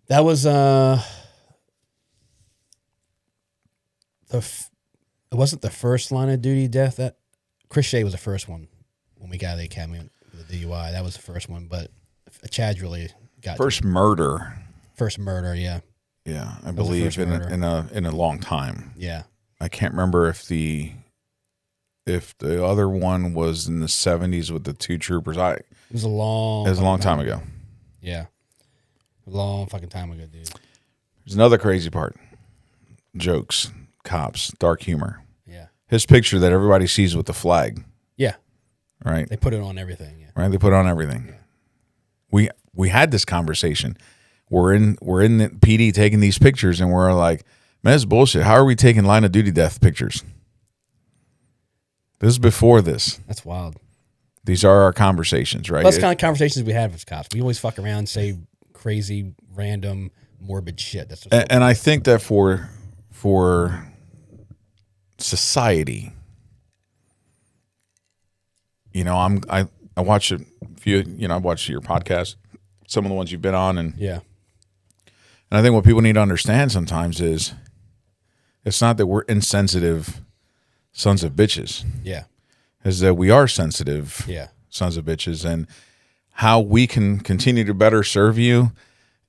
That was it wasn't the first line of duty death. That Chris Shea was the first one when we got out of the academy with the DUI. That was the first one, but Chad's really got first murder. First murder, yeah. Yeah, I believe in a long time. Yeah, I can't remember if the other one was in the 70s with the two troopers. It was a long time ago. Yeah, a long fucking time ago, dude. There's another crazy part. Jokes, cops, dark humor. Yeah. His picture that everybody sees with the flag. Yeah. Right. They put it on everything. Yeah. Right. They put it on everything. Yeah. We had this conversation. We're in the PD taking these pictures, and we're like, man, that's bullshit. How are we taking line of duty death pictures? This is before this. That's wild. These are our conversations, right? That's the kind of conversations we have with cops. We always fuck around and say crazy, random, morbid shit. That's and I think that for society, I watch a few, I watched your podcast, some of the ones you've been on, and I think what people need to understand sometimes is it's not that we're insensitive sons of bitches. Yeah. Is that we are sensitive sons of bitches, and how we can continue to better serve you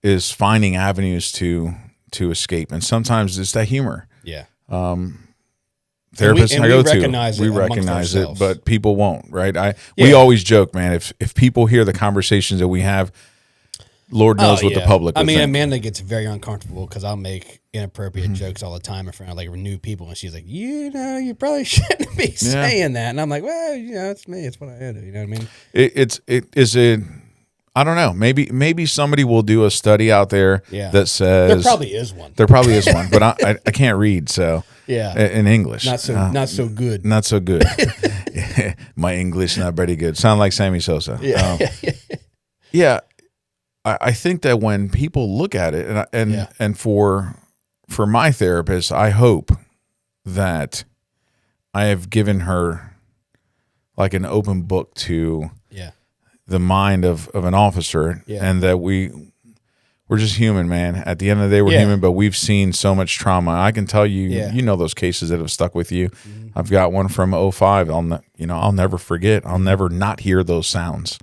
is finding avenues to escape. And sometimes it's that humor. Yeah. Therapists I go to, we recognize it, but people won't, right? We always joke, man, if people hear the conversations that we have, Lord knows what the public will think. Amanda gets very uncomfortable because I'll make inappropriate jokes all the time in front of like new people, and she's like, you probably shouldn't be saying that. And I'm like, well, it's me. It's what I do. You know what I mean? I don't know. Maybe somebody will do a study out there that says there probably is one. There probably is one, but I can't read, so in English, not so good. Not so good. My English not very good. Sound like Sammy Sosa. Yeah. I think that when people look at it, and for my therapist, I hope that I have given her like an open book to the mind of an officer, and that we're just human, man. At the end of the day, we're human, but we've seen so much trauma. I can tell you, you know those cases that have stuck with you. Mm-hmm. I've got one from 2005. I'll never forget. I'll never not hear those sounds.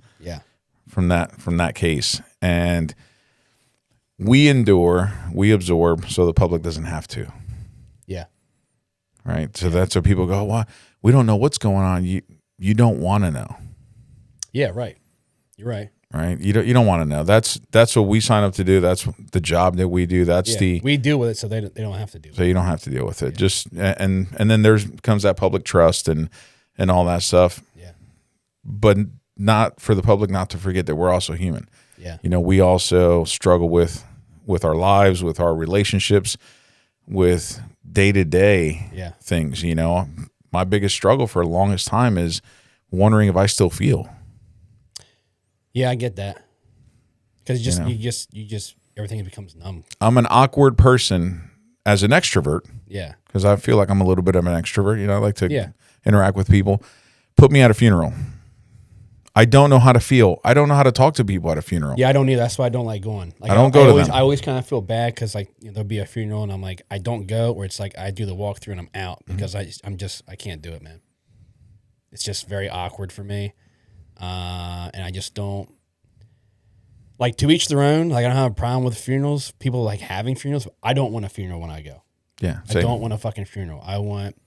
From that case. And we endure, we absorb, so the public doesn't have to. Yeah. Right. So that's what people go, well, we don't know what's going on. You don't want to know. Yeah, right. You're right. Right. You don't want to know. That's what we sign up to do. That's the job that we do. We deal with it so they don't have to do it. So you don't have to deal with it. Yeah. Just and then comes that public trust and all that stuff. Yeah. But not for the public not to forget that we're also human. Yeah. We also struggle with our lives, with our relationships, with day-to-day things. My biggest struggle for the longest time is wondering if I still feel. Yeah, I get that. Because you just everything becomes numb. I'm an awkward person as an extrovert. Yeah. Because I feel like I'm a little bit of an extrovert. I like to interact with people. Put me at a funeral. I don't know how to feel. I don't know how to talk to people at a funeral. Yeah, I don't either. That's why I don't like going. Like, I don't go to them. I always kind of feel bad because there'll be a funeral and I'm like, I don't go, or it's like I do the walkthrough and I'm out because I can't do it, man. It's just very awkward for me, and I just don't like, to each their own. Like, I don't have a problem with funerals. People like having funerals. But I don't want a funeral when I go. Yeah, same. I don't want a fucking funeral. I want.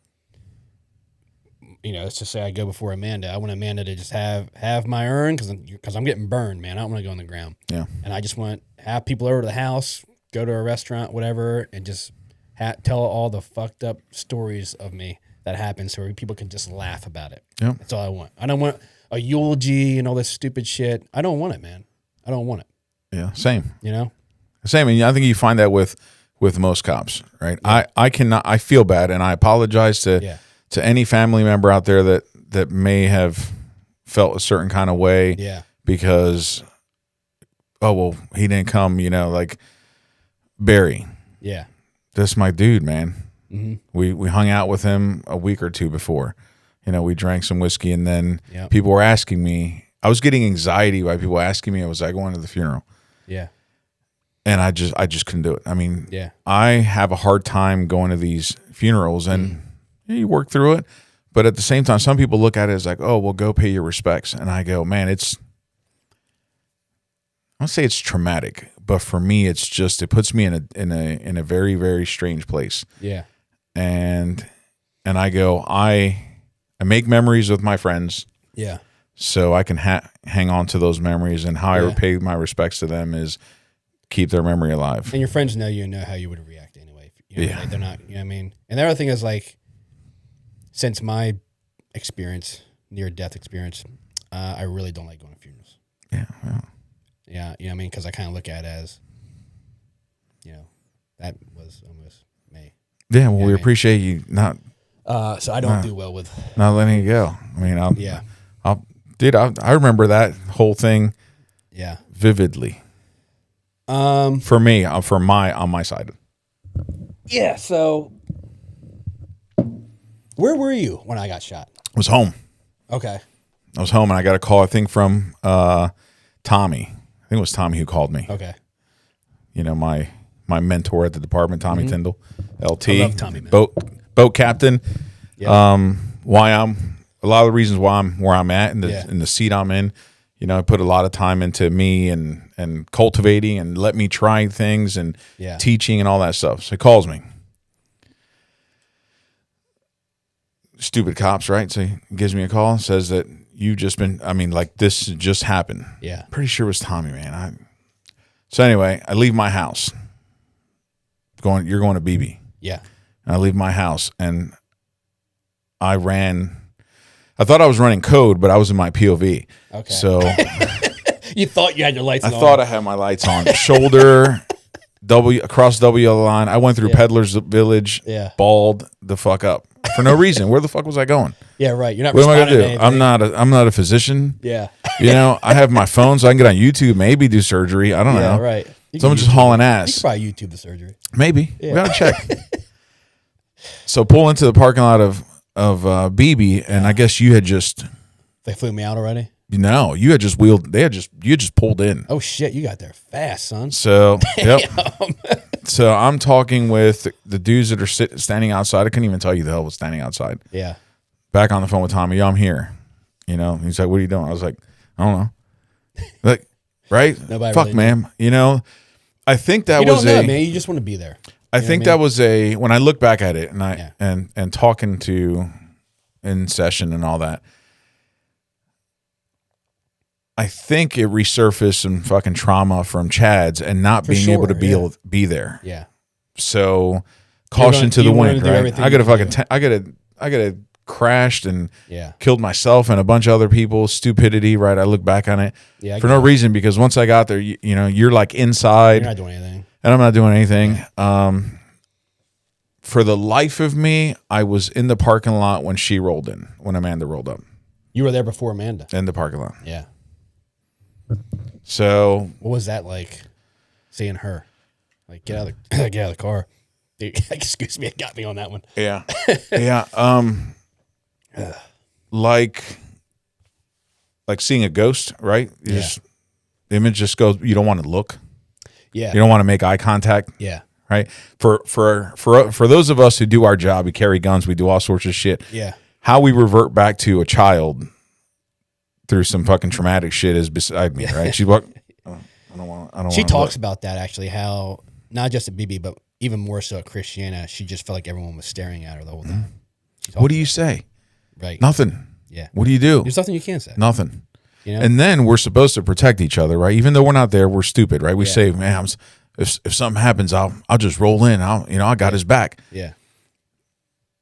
Let's just say I go before Amanda. I want Amanda to just have my urn because I'm getting burned, man. I don't want to go on the ground. Yeah. And I just want to have people over to the house, go to a restaurant, whatever, and just tell all the fucked up stories of me that happens where people can just laugh about it. Yeah. That's all I want. I don't want a eulogy and all this stupid shit. I don't want it, man. I don't want it. Yeah. Same. You know? Same. And I think you find that with most cops, right? Yeah. I feel bad, and I apologize to any family member out there that may have felt a certain kind of way. Yeah. Because, oh, well, he didn't come, like Barry. Yeah. That's my dude, man. Mm-hmm. We hung out with him a week or two before. We drank some whiskey, and then Yep. people were asking me. I was getting anxiety by people asking me, was I going to the funeral? Yeah. And I just couldn't do it. I mean, yeah. I have a hard time going to these funerals, and you work through it. But at the same time, some people look at it as like, oh, well, go pay your respects. And I go, man, I don't say it's traumatic, but for me, it's just, it puts me in a very, very strange place. Yeah. And I go, I make memories with my friends. Yeah. So I can hang on to those memories, and how I pay my respects to them is keep their memory alive. And your friends know you and know how you would react anyway. Yeah. They're not, you know what I mean? And the other thing is, like, since my experience, near-death experience, I really don't like going to funerals. Yeah. Yeah, you know what I mean? Because I kind of look at it as, that was almost me. Yeah, well, we appreciate you not. So I don't do well with not letting it go. I mean, I remember that whole thing. Yeah. Vividly. For me, on my side. Yeah. So, where were you when I got shot? I was home. Okay. I was home, and I got a call, I think, from Tommy. I think it was Tommy who called me. Okay. My mentor at the department, Tommy Tyndall, LT. I love Tommy, man. Boat captain. Yep. A lot of the reasons why I'm where I'm at in the seat I'm in. I put a lot of time into me and cultivating and let me try things and teaching and all that stuff. So he calls me. Stupid cops, right? So he gives me a call, says that you've just been, this just happened. Yeah. Pretty sure it was Tommy, man. So anyway, I leave my house. You're going to BB. Yeah. And I leave my house, and I thought I was running code, but I was in my POV. Okay. So you thought you had your lights on. I thought I had my lights on. Shoulder, across W line. I went through Peddler's Village, balled the fuck up for no reason. Where the fuck was I going? Yeah, right. You're not What am I responding going to do? I'm not a physician. Yeah. I have my phone, so I can get on YouTube, maybe do surgery. I don't know. Yeah, right. Someone just hauling ass. You could probably YouTube the surgery. Maybe. Yeah. We got to check. So pull into the parking lot of BB, and I guess you had just. They flew me out already? No, you had just wheeled. You just pulled in. Oh shit, you got there fast, son. So yep. So I'm talking with the dudes that are standing outside. I couldn't even tell you the hell was standing outside. Yeah. Back on the phone with Tommy. Yeah, I'm here. He's like, "What are you doing?" I was like, "I don't know." Like, right? Nobody Fuck, really man. I think that you was don't know, man. You just want to be there. I think that was when I look back at it, and and talking to in session and all that. I think it resurfaced some fucking trauma from Chad's and not being able to be there. Yeah. So caution to the wind, right? I got to crashed and killed myself and a bunch of other people. Stupidity, right? I look back on it for no reason, because once I got there, you're like inside. You're not doing anything. And I'm not doing anything. For the life of me, I was in the parking lot when Amanda rolled up. You were there before Amanda. In the parking lot. Yeah. So what was that like, seeing her? Like, get out of the car. Excuse me, it got me on that one. Yeah. Yeah. Like seeing a ghost, right? The image just goes, you don't want to look. Yeah. You don't want to make eye contact. Yeah. Right. For those of us who do our job, we carry guns, we do all sorts of shit. Yeah. How we revert back to a child through some fucking traumatic shit is beside me, right? She's what? She talks about that, actually, how not just at BB, but even more so at Christiana, she just felt like everyone was staring at her the whole time. What do you say? Right. Nothing. Yeah. What do you do? There's nothing you can say. Nothing. And then we're supposed to protect each other, right? Even though we're not there, we're stupid, right? We say, man, if something happens, I'll just roll in. I got his back. Yeah.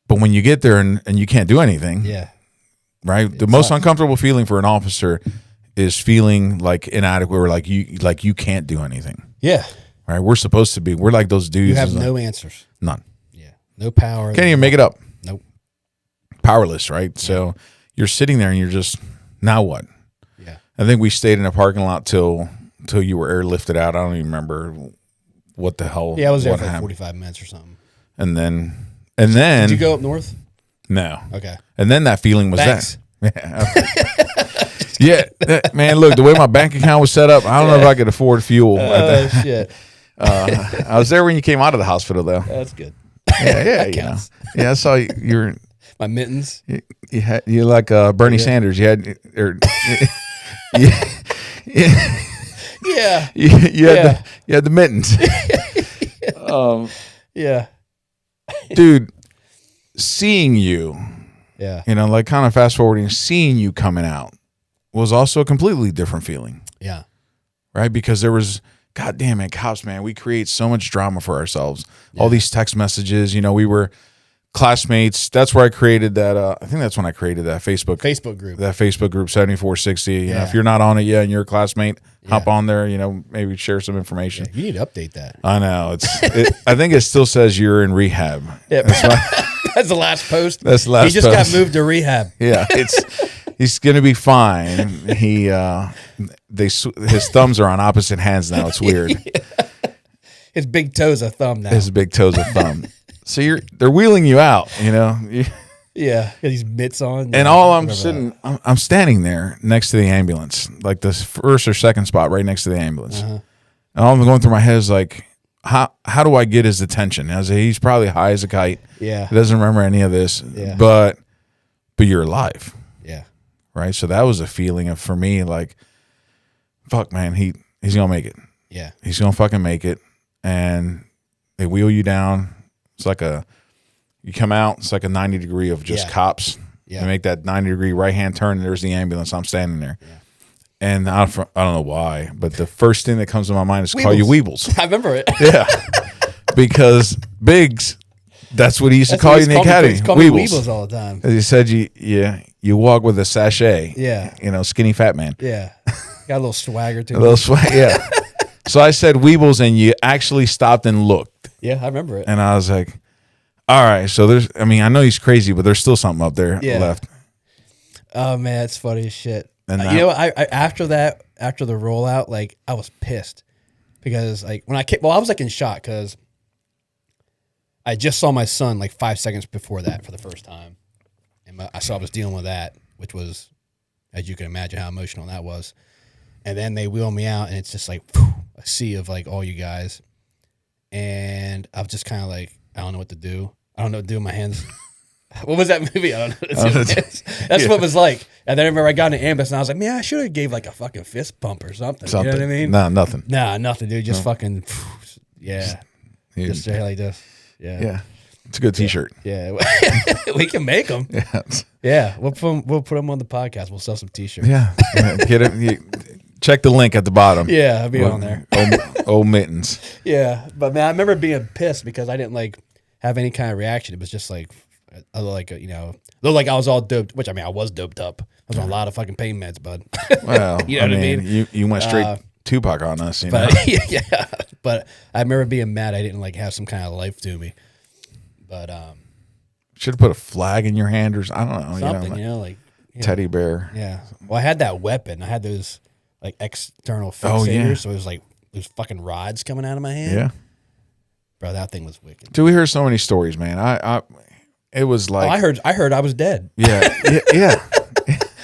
But when you get there and you can't do anything, right? The most uncomfortable feeling for an officer is feeling like inadequate or like you can't do anything. Yeah. Right? We're supposed to be. We're like those dudes. You have no answers. None. Yeah. No power. Can't even make it up. Nope. Powerless, right? Yeah. So you're sitting there and you're just, now what? Yeah. I think we stayed in a parking lot till you were airlifted out. I don't even remember what the hell. Yeah, I was there for like 45 minutes or something. And then did you go up north? No. Okay. And then that feeling was Thanks. that. Yeah. Man, look, the way my bank account was set up, I don't know if I could afford fuel. Oh, shit. I was there when you came out of the hosptal, though. That's good. Yeah, you know. Yeah, I saw you were my mittens. You like Bernie Sanders. You had you had the mittens. Yeah. Dude, seeing you, you know, like kind of fast forwarding, seeing you coming out was also a completely different feeling. Yeah. Right? Because there was, God damn it, cops, man, we create so much drama for ourselves. Yeah. All these text messages, you know, we were classmates. That's where I created that. I think that's when I created that Facebook group. That Facebook group, 7460. You know, if you're not on it yet and you're a classmate, hop on there. You know, maybe share some information. You need to update that. I know. I think it still says you're in rehab. Yeah. That's the last post. That's the last post. He just got moved to rehab. Yeah, he's gonna be fine. His thumbs are on opposite hands now. It's weird. His big toe's a thumb now. His big toe's a thumb. So they're wheeling you out, you know. Yeah, these mitts on. And all I'm standing there next to the ambulance, like the first or second spot, right next to the ambulance. And all I'm going through my head is like, how do I get his attention? He's probably high as a kite. Yeah, he doesn't remember any of this. Yeah. But you're alive. Yeah. Right. So that was a feeling of, for me, like, fuck, man, he's gonna make it. Yeah, he's gonna fucking make it. And they wheel you down. It's like you come out, it's like a 90 degree of just cops. Yeah. They make that 90 degree right hand turn, and there's the ambulance. I'm standing there. Yeah. And I don't know why, but the first thing that comes to my mind is call you Weebles. I remember it. Yeah. Because Biggs, that's what he used to call you in the academy. He called me Weebles all the time. As he said, you walk with a sachet. Yeah. You know, skinny fat man. Yeah. Got a little swagger to it. A little swag, yeah. So I said Weebles, and you actually stopped and looked. Yeah, I remember it. And I was like, all right, so I know he's crazy, but there's still something up there left. Oh, man, it's funny as shit. And you know, I after the rollout, like, I was pissed because, like, when I was like in shock because I just saw my son like 5 seconds before that for the first time. And I was dealing with that, which was, as you can imagine, how emotional that was. And then they wheel me out, and it's just like a sea of like all you guys. And I was just kind of like, I don't know what to do. I don't know what to do with my hands. What was that movie? I don't know. That's what it was like. And then I remember I got in the ambulance, and I was like, man, I should have gave like a fucking fist pump or something. You know what I mean? Nah, nothing. Nah, nothing, dude. Just fucking, just straight like this. Yeah. Yeah. It's a good T-shirt. Yeah. We can make them. Yeah. We'll put them on the podcast. We'll sell some T-shirts. Yeah. Get it. Check the link at the bottom. Yeah, I'll be on there. Old mittens. Yeah, but man, I remember being pissed because I didn't like have any kind of reaction. It was just like you know, though, like I was all doped, which I mean I was doped up. I was on a lot of fucking pain meds, bud. Well, you know what I mean? You went straight Tupac on us, you know. Yeah, but I remember being mad I didn't like have some kind of life to me. But should have put a flag in your hand or I don't know, something, like teddy bear. Yeah. Well, I had that weapon. I had those like external fixators, so it was like those fucking rods coming out of my hand. Yeah, bro, that thing was wicked. Dude, we heard so many stories, man. It was like I heard I was dead. Yeah.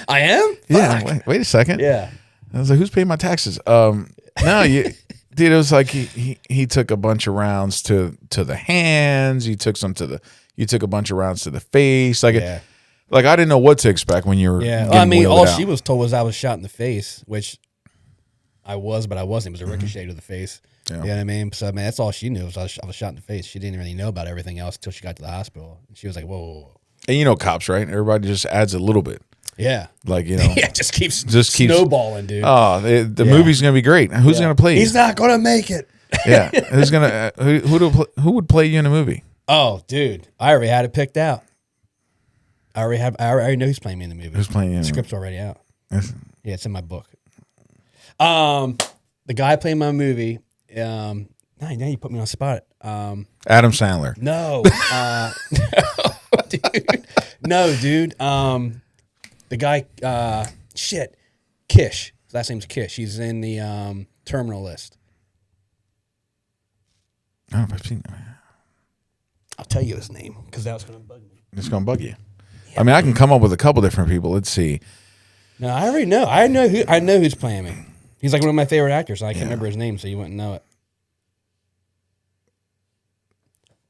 I am. Yeah. Wait a second. Yeah. I was like, who's paying my taxes? No, dude, it was like he took a bunch of rounds to the hands. You took a bunch of rounds to the face. Like I didn't know what to expect when you were. Yeah, I mean, all she was told was I was shot in the face, which I was, but I wasn't. It was a ricochet to the face. Yeah. You know what I mean? So, man, that's all she knew was I was shot in the face. She didn't really know about everything else until she got to the hospital. And she was like, whoa. And you know cops, right? Everybody just adds a little bit. Yeah. Like, you know. Yeah, just keeps snowballing, dude. Oh, the movie's going to be great. Who's going to play you? He's not going to make it. Yeah. Who's going to who would play you in a movie? Oh, dude. I already had it picked out. I already know who's playing me in the movie. Who's playing you? The script's already out. Yes. Yeah, it's in my book. The guy playing my movie. Now you put me on the spot. Adam Sandler. No, no, dude. The guy. Kish. His last name's Kish. He's in the Terminal List. I don't know if I've seen that. I'll tell you his name because that was going to bug me. It's going to bug you. Yeah. I mean, I can come up with a couple different people. Let's see. No, I already know. I know who's playing me. He's like one of my favorite actors. I can't remember his name, so you wouldn't know it.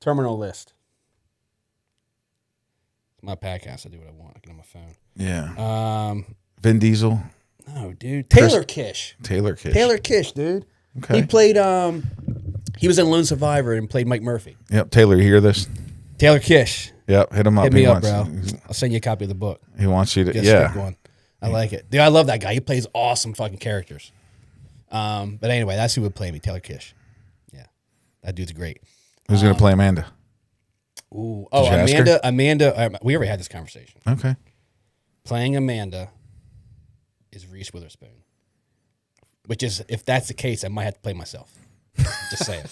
Terminal List. It's my podcast. I do what I want. I get on my phone. Yeah. Vin Diesel. No, dude. Taylor Kish, dude. Okay. He played. He was in Lone Survivor and played Mike Murphy. Yep. Taylor, you hear this? Taylor Kish. Yep. Hit him up. Hit me up, bro. I'll send you a copy of the book. He wants you to. Just yeah. one. I like it, dude. I love that guy. He plays awesome fucking characters. But anyway, that's who would play me. Taylor Kish. Yeah, that dude's great. Who's going to play Amanda? Ooh. Oh, Amanda. We already had this conversation. Okay. Playing Amanda is Reese Witherspoon. Which is, if that's the case, I might have to play myself. Just saying.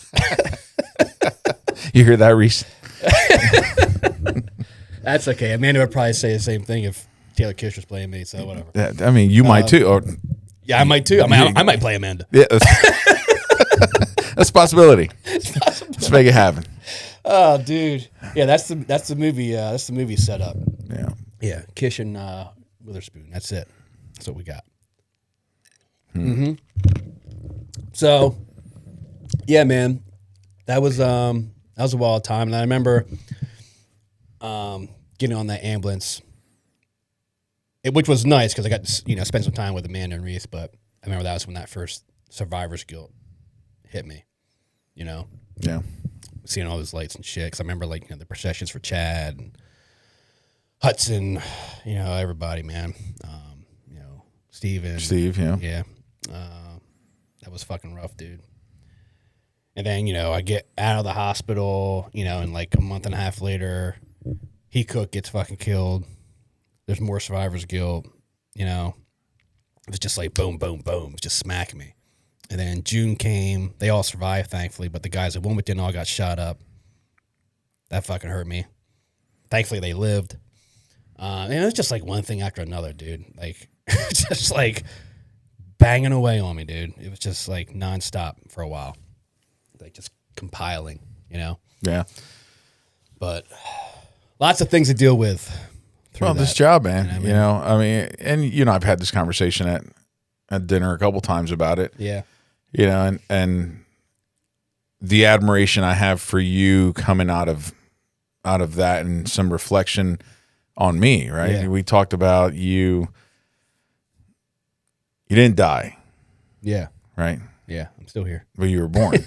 You hear that, Reese? That's okay. Amanda would probably say the same thing if Taylor Kish was playing me, so whatever. Yeah, I mean, you might too. Or, yeah, I might too. I might play Amanda. Yeah, that's a possibility. Let's make it happen. Oh, dude. Yeah, that's the movie. That's the movie setup. Yeah. Yeah, Kish and Witherspoon. That's it. That's what we got. So, yeah, man, that was a wild time, and I remember getting on that ambulance, which was nice because I got to spend some time with Amanda and Reese. But I remember that was when that first survivor's guilt hit me. Yeah. Seeing all those lights and shit. Because I remember the processions for Chad and Hudson, everybody, man. Steve, yeah. Yeah. That was fucking rough, dude. And then, I get out of the hospital, and like a month and a half later, He Cook gets fucking killed. There's more survivor's guilt, It was just like boom, boom, boom. Just smacking me. And then June came. They all survived, thankfully, but the guys at Wilmington all got shot up. That fucking hurt me. Thankfully, they lived. And it was just like one thing after another, dude. Like, just like banging away on me, dude. It was just like nonstop for a while. Like just compiling, Yeah. But lots of things to deal with. Well, this job, man. I've had this conversation at dinner a couple times about it. Yeah. And the admiration I have for you coming out of that and some reflection on me, right? Yeah. We talked about you didn't die. Yeah. Right? Yeah. I'm still here. But you were born.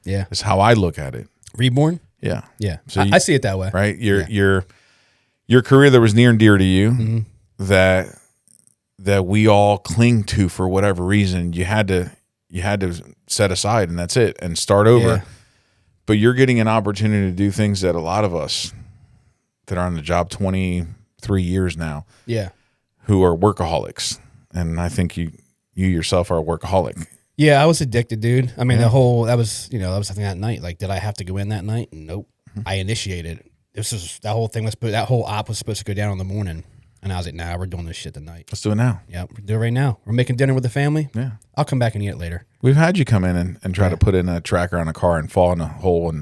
Yeah. That's how I look at it. Reborn? Yeah. Yeah. So I see it that way. Right? Your career that was near and dear to you, that we all cling to for whatever reason, you had to set aside, and that's it, and start over. Yeah. But you're getting an opportunity to do things that a lot of us that are on the job 23 years now, who are workaholics, and I think you yourself are a workaholic. Yeah, I was addicted, dude. I mean, that was something that night. Like, did I have to go in that night? Nope. I initiated it. That whole op was supposed to go down in the morning. And I was like, nah, we're doing this shit tonight. Let's do it now. Yeah, we're doing it right now. We're making dinner with the family. Yeah. I'll come back and eat it later. We've had you come in and try to put in a tracker on a car and fall in a hole.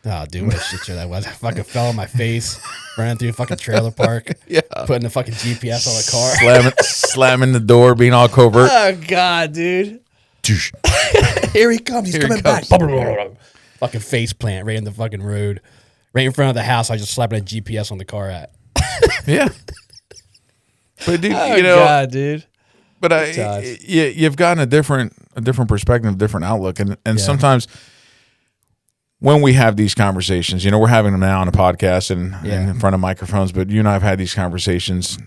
Oh, dude, what a shit show that was. I fucking fell on my face, running through a fucking trailer park. Yeah. Putting the fucking GPS on the car. Slamming the door, being all covert. Oh, God, dude. Here he comes. He's coming back. Fucking face plant right in the fucking road. Right in front of the house. I just slapped a GPS on the car at. Yeah. But dude, God, dude. But you've gotten a different perspective, a different outlook, and sometimes when we have these conversations, we're having them now on a podcast and in front of microphones, but you and I have had these conversations,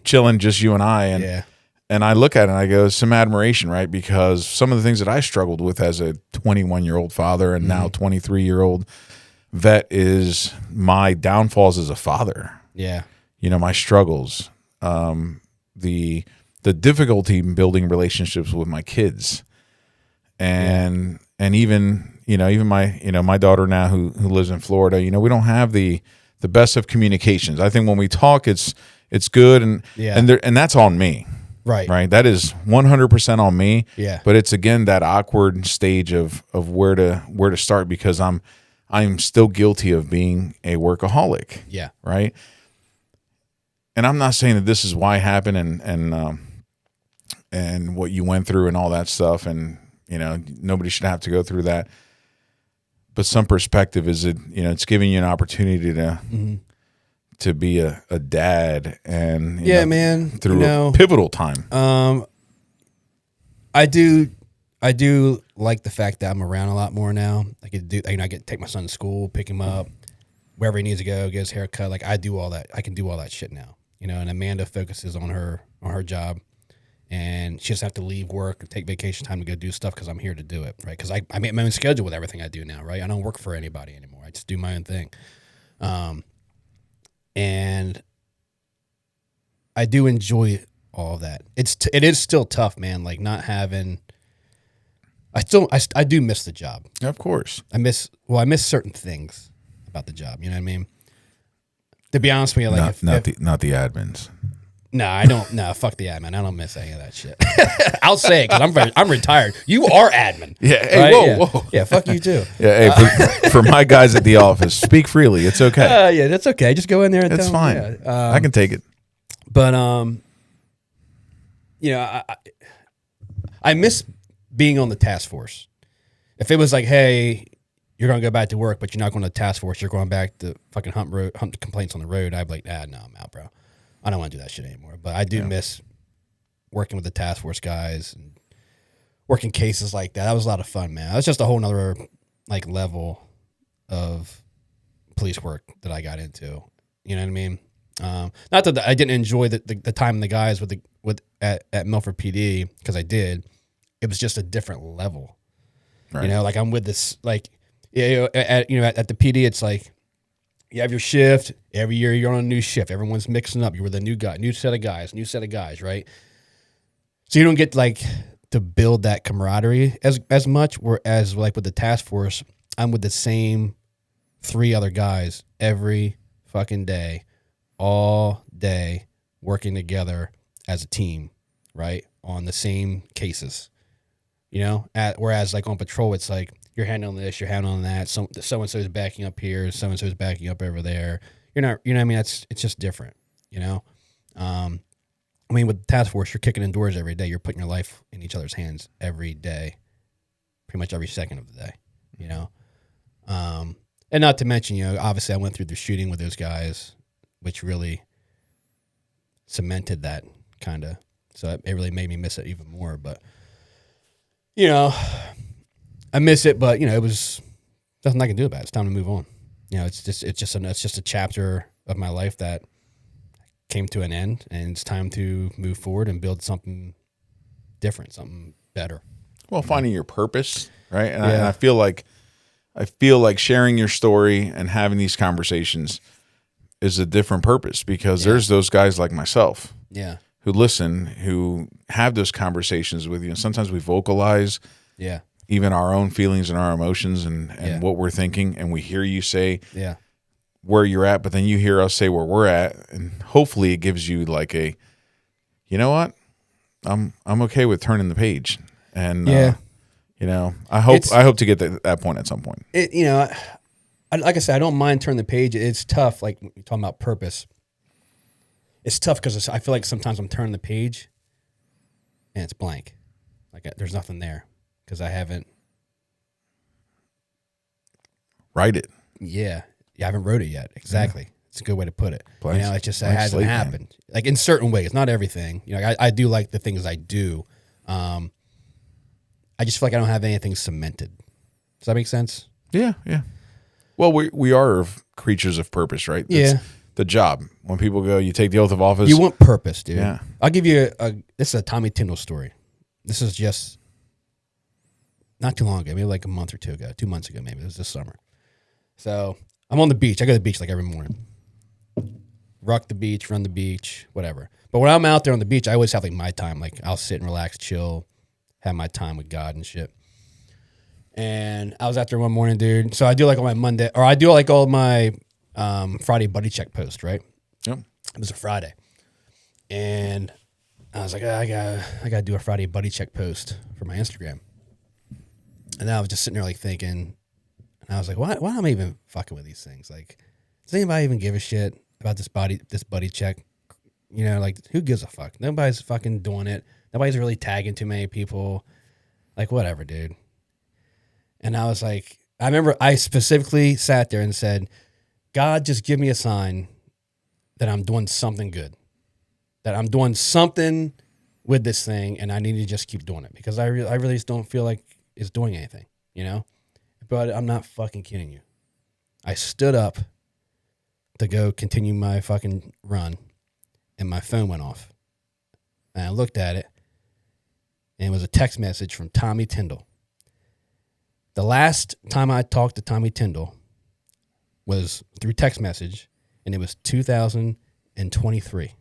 chilling, just you and I, and I look at it and I go, some admiration, right? Because some of the things that I struggled with as a 21-year-old father and now 23-year-old vet is my downfalls as a father. Yeah. My struggles, the difficulty in building relationships with my kids, and even my daughter now who lives in Florida. We don't have the best of communications. I think when we talk, it's good, and that's on me. Right. That is 100% on me. Yeah. But it's again that awkward stage of where to start, because I'm still guilty of being a workaholic. Yeah. Right. And I'm not saying that this is why it happened and what you went through and all that stuff, and nobody should have to go through that. But some perspective is it's giving you an opportunity to be a dad, and man, through a pivotal time. I do like the fact that I'm around a lot more now. I get to take my son to school, pick him up wherever he needs to go, get his hair cut. Like I do all that. I can do all that shit now. And Amanda focuses on her job, and she doesn't have to leave work or take vacation time to go do stuff because I'm here to do it, right? Because I make my own schedule with everything I do now, right? I don't work for anybody anymore. I just do my own thing. And I do enjoy all of that. It is still tough, man. Like not having, I do miss the job. Of course. I miss certain things about the job. You know what I mean? To be honest with you, like not the admins. No, I don't. No, fuck the admin. I don't miss any of that shit. I'll say it because I'm retired. You are admin. Yeah. Hey, right? whoa. Yeah, fuck you too. Yeah. Hey, for my guys at the office, speak freely. It's okay. Yeah, that's okay. Just go in there and it's tell fine. them. Yeah. I can take it. But I miss being on the task force. If it was like, hey, you're gonna go back to work, but you're not going to the task force, you're going back to fucking hump the complaints on the road, I'd be like, no, I'm out, bro. I don't want to do that shit anymore. But I do miss working with the task force guys and working cases like that. That was a lot of fun, man. That's just a whole nother level of police work that I got into. You know what I mean? Not that I didn't enjoy the time and the guys at Milford PD, because I did. It was just a different level. Right. I'm with this at the PD, it's like you have your shift. Every year you're on a new shift. Everyone's mixing up. You're with a new guy, new set of guys, right? So you don't get to build that camaraderie as much. Whereas with the task force, I'm with the same 3 other guys every fucking day, all day, working together as a team, right? On the same cases, whereas on patrol, it's like, you're handling this, you're handling that. So and so is backing up here, so and so is backing up over there. You're not, what I mean? It's just different, I mean, with the task force, you're kicking in doors every day. You're putting your life in each other's hands every day, pretty much every second of the day, And not to mention, obviously I went through the shooting with those guys, which really cemented that kind of. So it really made me miss it even more. But I miss it, but it was nothing I can do about it. It's time to move on. It's just a chapter of my life that came to an end, and it's time to move forward and build something different, something better. Well, finding your purpose, right? And I feel like sharing your story and having these conversations is a different purpose, because there's those guys like myself, who listen, who have those conversations with you, and sometimes we vocalize, even our own feelings and our emotions and what we're thinking, and we hear you say where you're at, but then you hear us say where we're at, and hopefully it gives you a, you know what, I'm okay with turning the page, and I hope to get that point at some point. Like I said, I don't mind turning the page. It's tough, like you're talking about purpose. It's tough because I feel like sometimes I'm turning the page and it's blank, there's nothing there. Because I haven't write it. Yeah, I haven't wrote it yet. Exactly. Yeah. It's a good way to put it. It's just it hasn't happened. In certain ways, not everything. I do like the things I do. I just feel like I don't have anything cemented. Does that make sense? Yeah. Well, we are creatures of purpose, right? That's the job. When people go, you take the oath of office. You want purpose, dude. Yeah. I'll give you this is a Tommy Tyndall story. This is just not too long ago, maybe a month or 2 ago, 2 months ago, maybe. It was this summer. So I'm on the beach. I go to the beach every morning. ruck the beach, run the beach, whatever. But when I'm out there on the beach, I always have like my time. Like I'll sit and relax, chill, have my time with God and shit. And I was out there one morning, dude. So I do like all my Monday, or I do like all my Friday buddy check post, right? Yep. It was a Friday. And I was like, I gotta do a Friday buddy check post for my Instagram. And then I was just sitting there like thinking, and I was like, why am I even fucking with these things? Like, does anybody even give a shit about this buddy check? You know, like who gives a fuck? Nobody's fucking doing it. Nobody's really tagging too many people. Like, whatever, dude. And I was like, I remember I specifically sat there and said, God, just give me a sign that I'm doing something good, that I'm doing something with this thing, and I need to just keep doing it because I really just don't feel like it's doing anything, you know? But I'm not fucking kidding you. I stood up to go continue my fucking run, and my phone went off. And I looked at it, and it was a text message from Tommy Tyndall. The last time I talked to Tommy Tyndall was through text message, and it was 2023.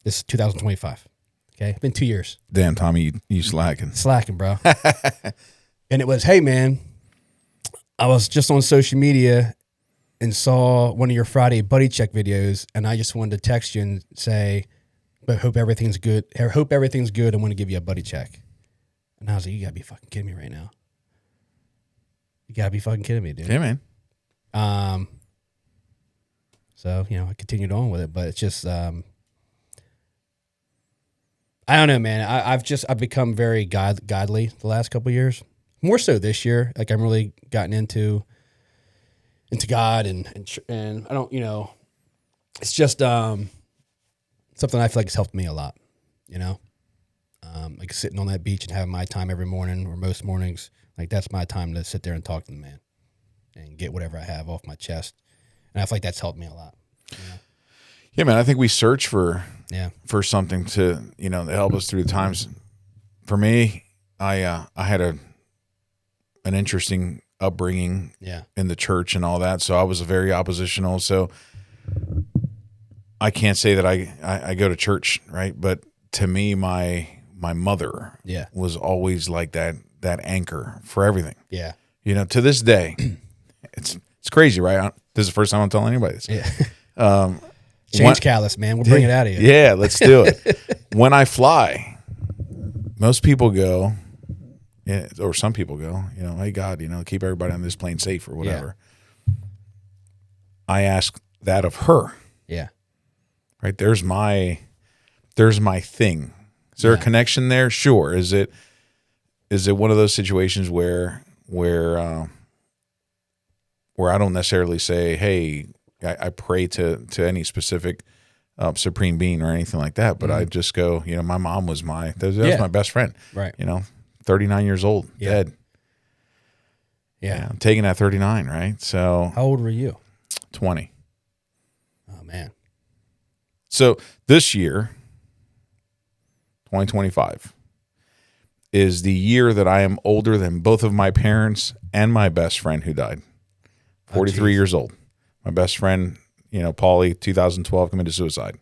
This is 2025. Okay, it's been 2 years. Damn, Tommy, you slacking. Slacking, bro. And it was, hey, man, I was just on social media and saw one of your Friday buddy check videos, and I just wanted to text you and say, but hope everything's good. I hope everything's good. I want to give you a buddy check. And I was like, you got to be fucking kidding me right now. You got to be fucking kidding me, dude. Yeah, man. So, you know, I continued on with it, but it's just, I don't know, man. I've become very godly the last couple of years. More so this year. Like I'm really gotten into God and I don't, you know, it's just something I feel like has helped me a lot, you know? Like sitting on that beach and having my time every morning or most mornings, like that's my time to sit there and talk to the man and get whatever I have off my chest. And I feel like that's helped me a lot. You know? Yeah, man. I think we search for something to, you know, to help us through the times. For me, I had an interesting upbringing in the church and all that. So I was very oppositional. So I can't say that I go to church, right? But to me, my mother was always like that anchor for everything. Yeah. You know, to this day, it's crazy, right? This is the first time I'm telling anybody this. Yeah. Change callus, man. We'll bring it out of you. Yeah, let's do it. When I fly, most people go, or some people go, you know, hey, God, you know, keep everybody on this plane safe or whatever. Yeah. I ask that of her. Yeah. Right? There's my thing. Is there a connection there? Sure. Is it one of those situations where I don't necessarily say, hey, I pray to any specific supreme being or anything like that, but I just go, you know, my mom was that was my best friend. Right. You know, 39 years old, dead. Yeah. I'm taking that 39, right? So how old were you? 20. Oh, man. So this year, 2025, is the year that I am older than both of my parents and my best friend who died. 43 years old. My best friend, you know, Paulie, 2012, committed suicide.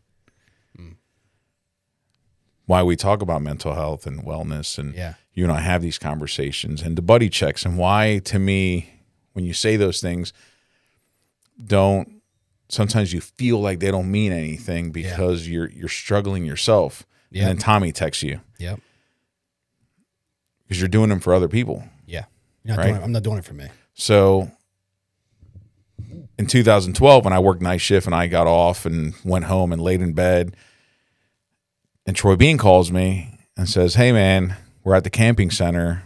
Why we talk about mental health and wellness, and you and I have these conversations, and the buddy checks, and why, to me, when you say those things, sometimes you feel like they don't mean anything because you're struggling yourself. Yep. And then Tommy texts you. Yep. Because you're doing them for other people. Yeah. I'm not doing it for me. So in 2012, when I worked night shift and I got off and went home and laid in bed, and Troy Bean calls me and says, hey, man, we're at the camping center.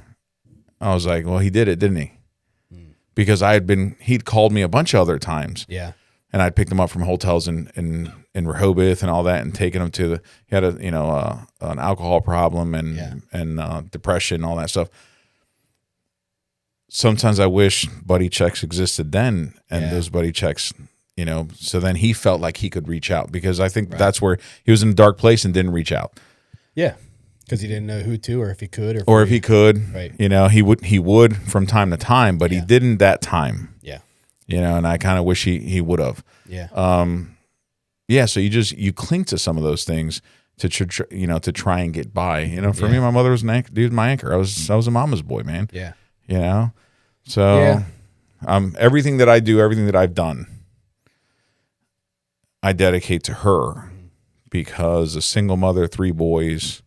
I was like, well, he did it, didn't he? Because he'd called me a bunch of other times. Yeah. And I'd picked him up from hotels in Rehoboth and all that, and taken him to he had an alcohol problem and depression and all that stuff. Sometimes I wish buddy checks existed then, and those buddy checks, you know, so then he felt like he could reach out, because I think that's where he was in a dark place and didn't reach out. Yeah. Because he didn't know who to, or if he could, or if he could, right. You know, he would from time to time, but he didn't that time. Yeah. You know, and I kind of wish he would have. Yeah. Yeah, so you cling to some of those things to to try and get by. For me, my mother was my anchor. I was a mama's boy, man. Yeah. So everything that I do, everything that I've done, I dedicate to her, because a single mother, 3 boys,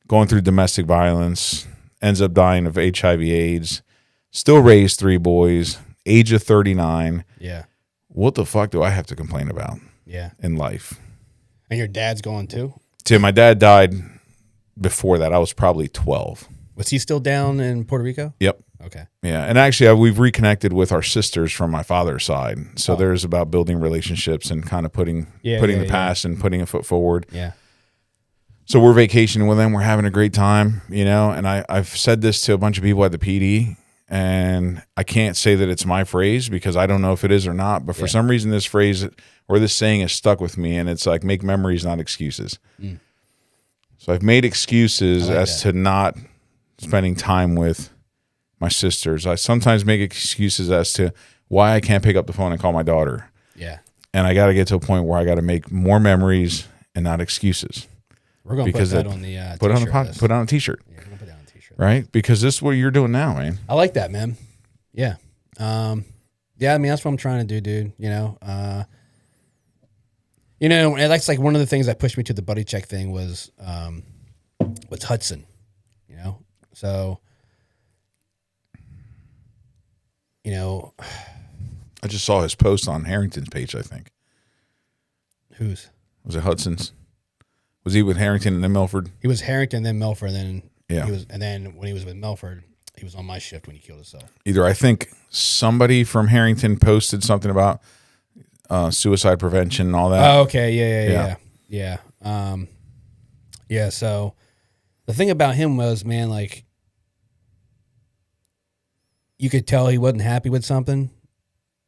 going through domestic violence, ends up dying of HIV/AIDS, still raised 3 boys, age of 39. Yeah. What the fuck do I have to complain about? Yeah. In life. And your dad's going too? Tim, my dad died before that. I was probably 12. Was he still down in Puerto Rico? Yep. Okay. Yeah, and actually, we've reconnected with our sisters from my father's side. So there's about building relationships and kind of putting the past and putting a foot forward. Yeah. So we're vacationing with them. We're having a great time, and I've said this to a bunch of people at the PD, and I can't say that it's my phrase because I don't know if it is or not. But for some reason, this phrase or this saying is stuck with me, and it's like, make memories, not excuses. So I've made excuses to not spending time with my sisters. I sometimes make excuses as to why I can't pick up the phone and call my daughter. Yeah. And I got to get to a point where I got to make more memories and not excuses. We're going to put that on the put t-shirt put on a t-shirt. Yeah, we're going to put that on a t-shirt. Right? Because this is what you're doing now, man. I like that, man. Yeah. Yeah, I mean, that's what I'm trying to do, dude. And that's like one of the things that pushed me to the buddy check thing was Hudson, So, I just saw his post on Harrington's page, I think. Whose? Was it Hudson's? Was he with Harrington and then Milford? He was Harrington, then Milford, and then yeah. And then when he was with Milford, he was on my shift when he killed himself. Either I think somebody from Harrington posted something about suicide prevention and all that. Oh, okay. Yeah. Yeah. So the thing about him was, man, like, you could tell he wasn't happy with something,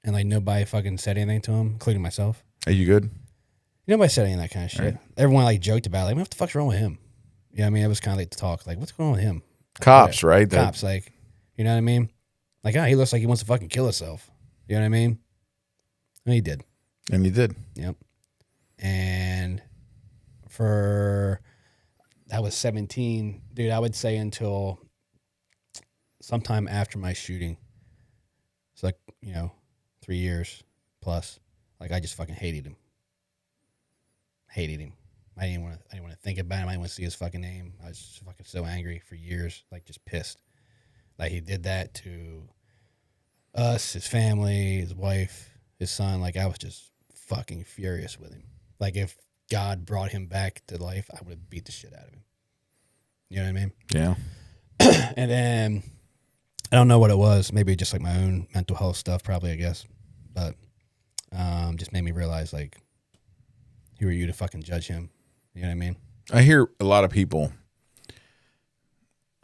and like nobody fucking said anything to him, including myself. Are you good? Nobody said any of that kind of shit. Right. Everyone like joked about it, like, what the fuck's wrong with him? Yeah, I mean, it was kind of like the talk, like, what's going on with him? Cops, right? Cops, like, you know what I mean? Like, he looks like he wants to fucking kill himself. You know what I mean? And he did. And he did. Yep. And that was 17, dude, I would say until sometime after my shooting. It's like, 3 years plus. Like, I just fucking hated him. I didn't want to think about him. I didn't want to see his fucking name. I was just fucking so angry for years, like just pissed. Like he did that to us, his family, his wife, his son. Like I was just fucking furious with him. Like if God brought him back to life, I would have beat the shit out of him. You know what I mean? Yeah. And then I don't know what it was. Maybe just like my own mental health stuff, probably, I guess. But just made me realize, like, who are you to fucking judge him? You know what I mean? I hear a lot of people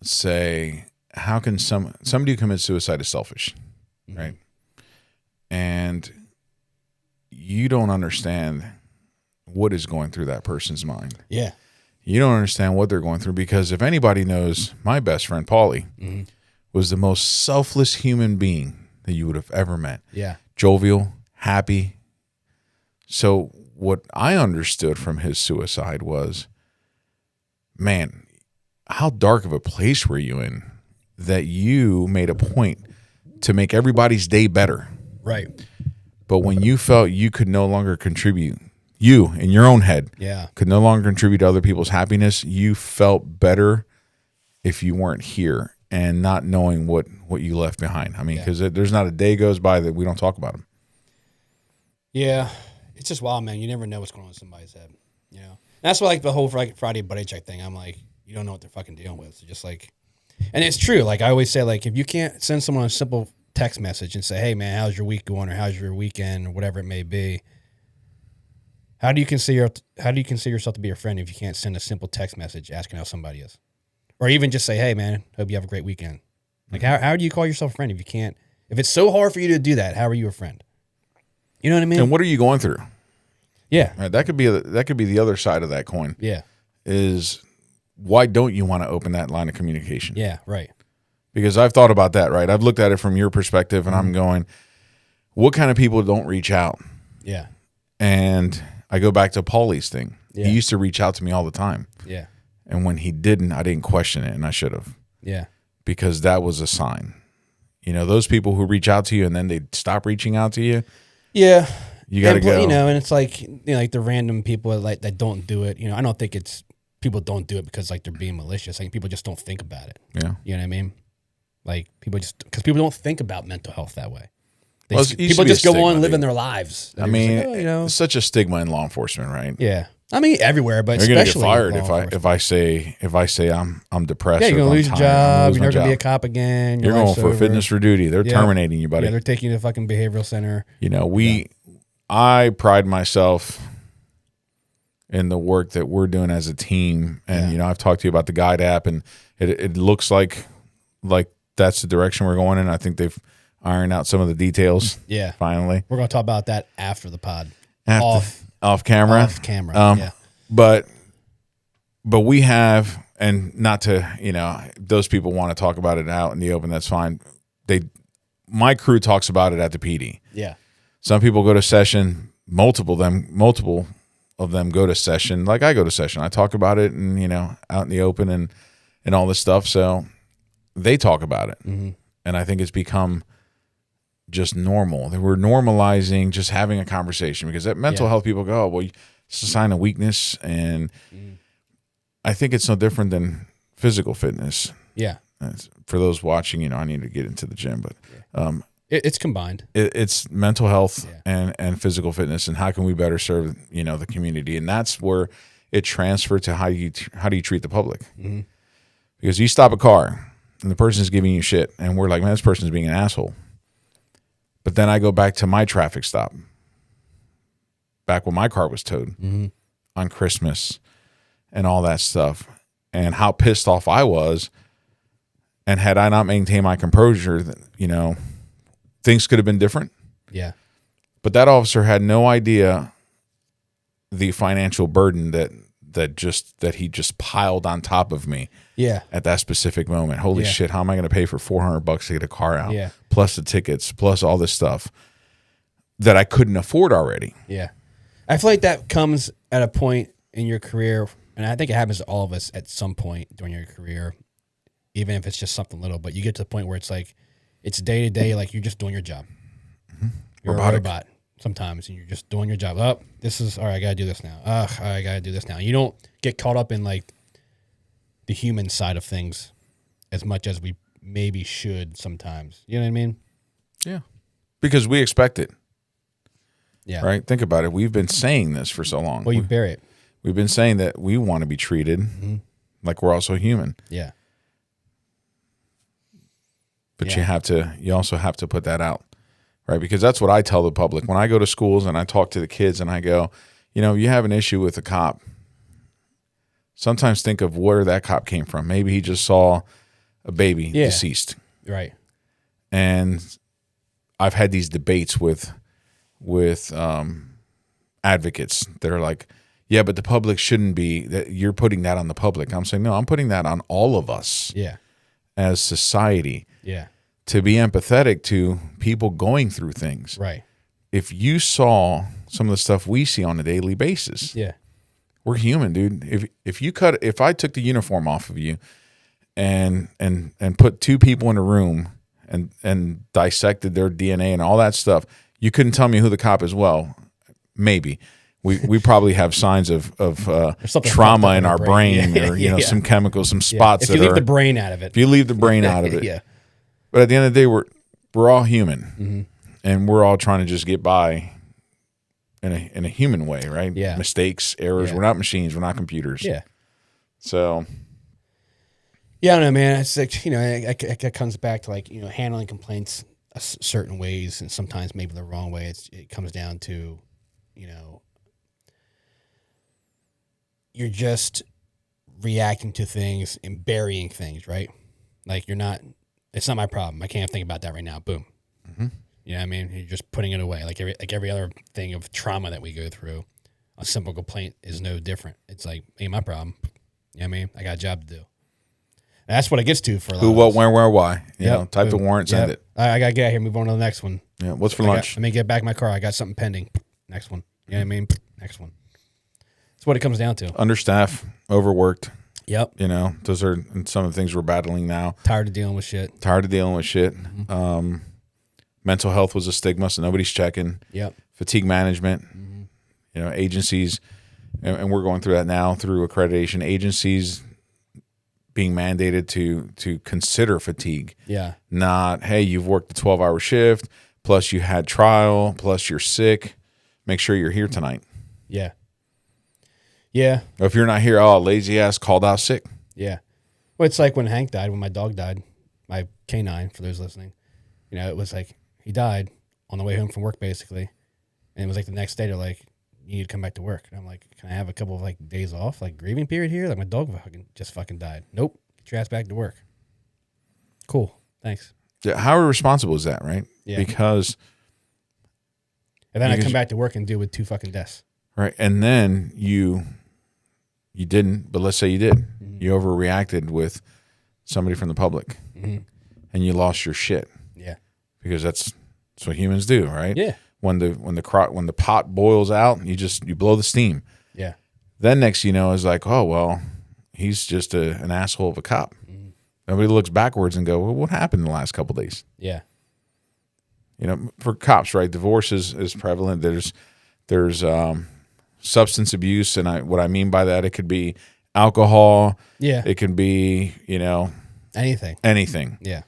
say, how can somebody who commits suicide is selfish, right? And you don't understand what is going through that person's mind. Yeah. You don't understand what they're going through, because if anybody knows, my best friend, Paulie, was the most selfless human being that you would have ever met. Yeah. Jovial, happy. So what I understood from his suicide was, man, how dark of a place were you in that you made a point to make everybody's day better? Right. But when you felt you could no longer contribute, you in your own head could no longer contribute to other people's happiness, you felt better if you weren't here and not knowing what you left behind. I mean, because there's not a day goes by that we don't talk about him. Yeah. It's just wild, man. You never know what's going on in somebody's head, And that's why, like, the whole Friday buddy check thing, I'm like, you don't know what they're fucking dealing with. So just like, and it's true. Like I always say, like, if you can't send someone a simple text message and say, hey man, how's your week going? Or how's your weekend? Or whatever it may be. How do you consider yourself to be a friend if you can't send a simple text message asking how somebody is? Or even just say, hey man, hope you have a great weekend. Like how do you call yourself a friend if you can't, if it's so hard for you to do that, how are you a friend? You know what I mean? And what are you going through? Yeah. Right, that could be the other side of that coin. Yeah. Is why don't you want to open that line of communication? Yeah, right. Because I've thought about that, right? I've looked at it from your perspective and I'm going, what kind of people don't reach out? Yeah. And I go back to Paulie's thing. Yeah. He used to reach out to me all the time. Yeah. And when he didn't, I didn't question it, and I should have. Yeah. Because that was a sign. You know, those people who reach out to you and then they stop reaching out to you. Yeah. You got to go. You know, and it's like, you know, like the random people like that don't do it. You know, I don't think it's people don't do it because like they're being malicious. Like people just don't think about it. Yeah. You know what I mean? Like people just because people don't think about mental health that way. Well, People just go on living their lives. I mean, like, oh, you know, it's such a stigma in law enforcement, right? Yeah. I mean, everywhere, but you're especially gonna get fired if I say I'm depressed. Yeah, you're or gonna if lose I'm your tired, job. You're never gonna be a cop again. You're going for fitness for duty. They're terminating you, buddy. Yeah, they're taking you to fucking behavioral center. You know, I pride myself in the work that we're doing as a team, and you know, I've talked to you about the Guide app, and it looks like that's the direction we're going in. I think they've ironed out some of the details. Yeah, finally, we're gonna talk about that after the pod. Off camera. Off camera. Yeah. But we have, and not to, you know, those people want to talk about it out in the open, that's fine. My crew talks about it at the PD. Yeah. Some people go to session, multiple of them go to session. Like I go to session. I talk about it and, you know, out in the open and all this stuff. So they talk about it. Mm-hmm. And I think it's become just normal. We're normalizing just having a conversation because that mental health people go, oh, well, it's a sign of weakness. And I think it's no different than physical fitness. Yeah. For those watching, you know, I need to get into the gym, but it's combined. It's mental health and physical fitness, and how can we better serve, you know, the community? And that's where it transferred to how do you treat the public? Mm-hmm. Because you stop a car and the person's giving you shit, and we're like, man, this person's being an asshole. But then I go back to my traffic stop, back when my car was towed on Christmas and all that stuff, and how pissed off I was. And had I not maintained my composure, you know, things could have been different. Yeah. But that officer had no idea the financial burden that he just piled on top of me. Yeah. At that specific moment. Holy shit, how am I going to pay for $400 to get a car out? Yeah. Plus the tickets, plus all this stuff that I couldn't afford already. Yeah. I feel like that comes at a point in your career, and I think it happens to all of us at some point during your career, even if it's just something little, but you get to the point where it's like, it's day to day, like you're just doing your job. Mm-hmm. You're a robot sometimes, and you're just doing your job. Oh, this is, all right, I got to do this now. All right, I got to do this now. You don't get caught up in like the human side of things as much as we maybe should sometimes. You know what I mean? Yeah. Because we expect it. Yeah. Right? Think about it. We've been saying this for so long. Well, you bear it. We've been saying that we want to be treated like we're also human. Yeah. But you also have to put that out, right? Because that's what I tell the public. When I go to schools and I talk to the kids and I go, you know, you have an issue with a cop, sometimes think of where that cop came from. Maybe he just saw a baby deceased. Right. And I've had these debates with advocates that are like, yeah, but the public shouldn't be, that you're putting that on the public. I'm saying, no, I'm putting that on all of us as society. Yeah. To be empathetic to people going through things. Right. If you saw some of the stuff we see on a daily basis, we're human, dude. If I took the uniform off of you and put two people in a room and dissected their DNA and all that stuff, you couldn't tell me who the cop is. Well, maybe. We probably have signs of trauma in our brain or you know some chemicals, some spots. If you leave the brain out of it. If you leave the brain out of it. But at the end of the day, we're all human, and we're all trying to just get by in a human way, right? Yeah. Mistakes, errors. Yeah. We're not machines. We're not computers. Yeah. So. Yeah, I don't know, man. It's like, you know, it comes back to like, you know, handling complaints certain ways, and sometimes maybe the wrong way. It comes down to, you know, you're just reacting to things and burying things, right? Like it's not my problem. I can't think about that right now. Boom. Mm-hmm. You know what I mean? You're just putting it away. Like every other thing of trauma that we go through, a simple complaint is no different. It's like, ain't my problem. You know what I mean? I got a job to do. And that's what it gets to for a lot who, of what, us. where, why. You know, type the warrant, send it. I got to get out here, move on to the next one. Yeah. What's for lunch? Let me get back in my car. I got something pending. Next one. You know what I mean? Next one. That's what it comes down to. Understaffed, overworked. Yep. You know, those are some of the things we're battling now. Tired of dealing with shit. Mm-hmm. Mental health was a stigma, so nobody's checking. Yep. Fatigue management, you know, agencies, and we're going through that now through accreditation. Agencies being mandated to consider fatigue. Yeah. Not, hey, you've worked a 12-hour shift, plus you had trial, plus you're sick. Make sure you're here tonight. Yeah. Yeah. If you're not here, lazy ass called out sick. Yeah. Well, it's like when Hank died, when my dog died, my canine, for those listening. You know, it was like he died on the way home from work, basically. And it was like the next day, they're like, you need to come back to work. And I'm like, can I have a couple of like days off, like grieving period here? Like my dog just fucking died. Nope. Get your ass back to work. Cool. Thanks. Yeah, how irresponsible is that, right? Yeah. Because. And then I come back to work and deal with 2 fucking deaths. Right. And then you didn't, but let's say you did. Mm-hmm. You overreacted with somebody from the public, and you lost your shit. Yeah. Because that's what humans do, right? Yeah. When the pot boils out, you blow the steam. Yeah. Then next you know is like, oh well, he's just an asshole of a cop. Mm-hmm. Nobody looks backwards and go, well, what happened in the last couple of days? Yeah. You know, for cops, right? Divorce is prevalent. There's substance abuse, and what I mean by that, it could be alcohol. Yeah. It could be, you know, anything. Yeah.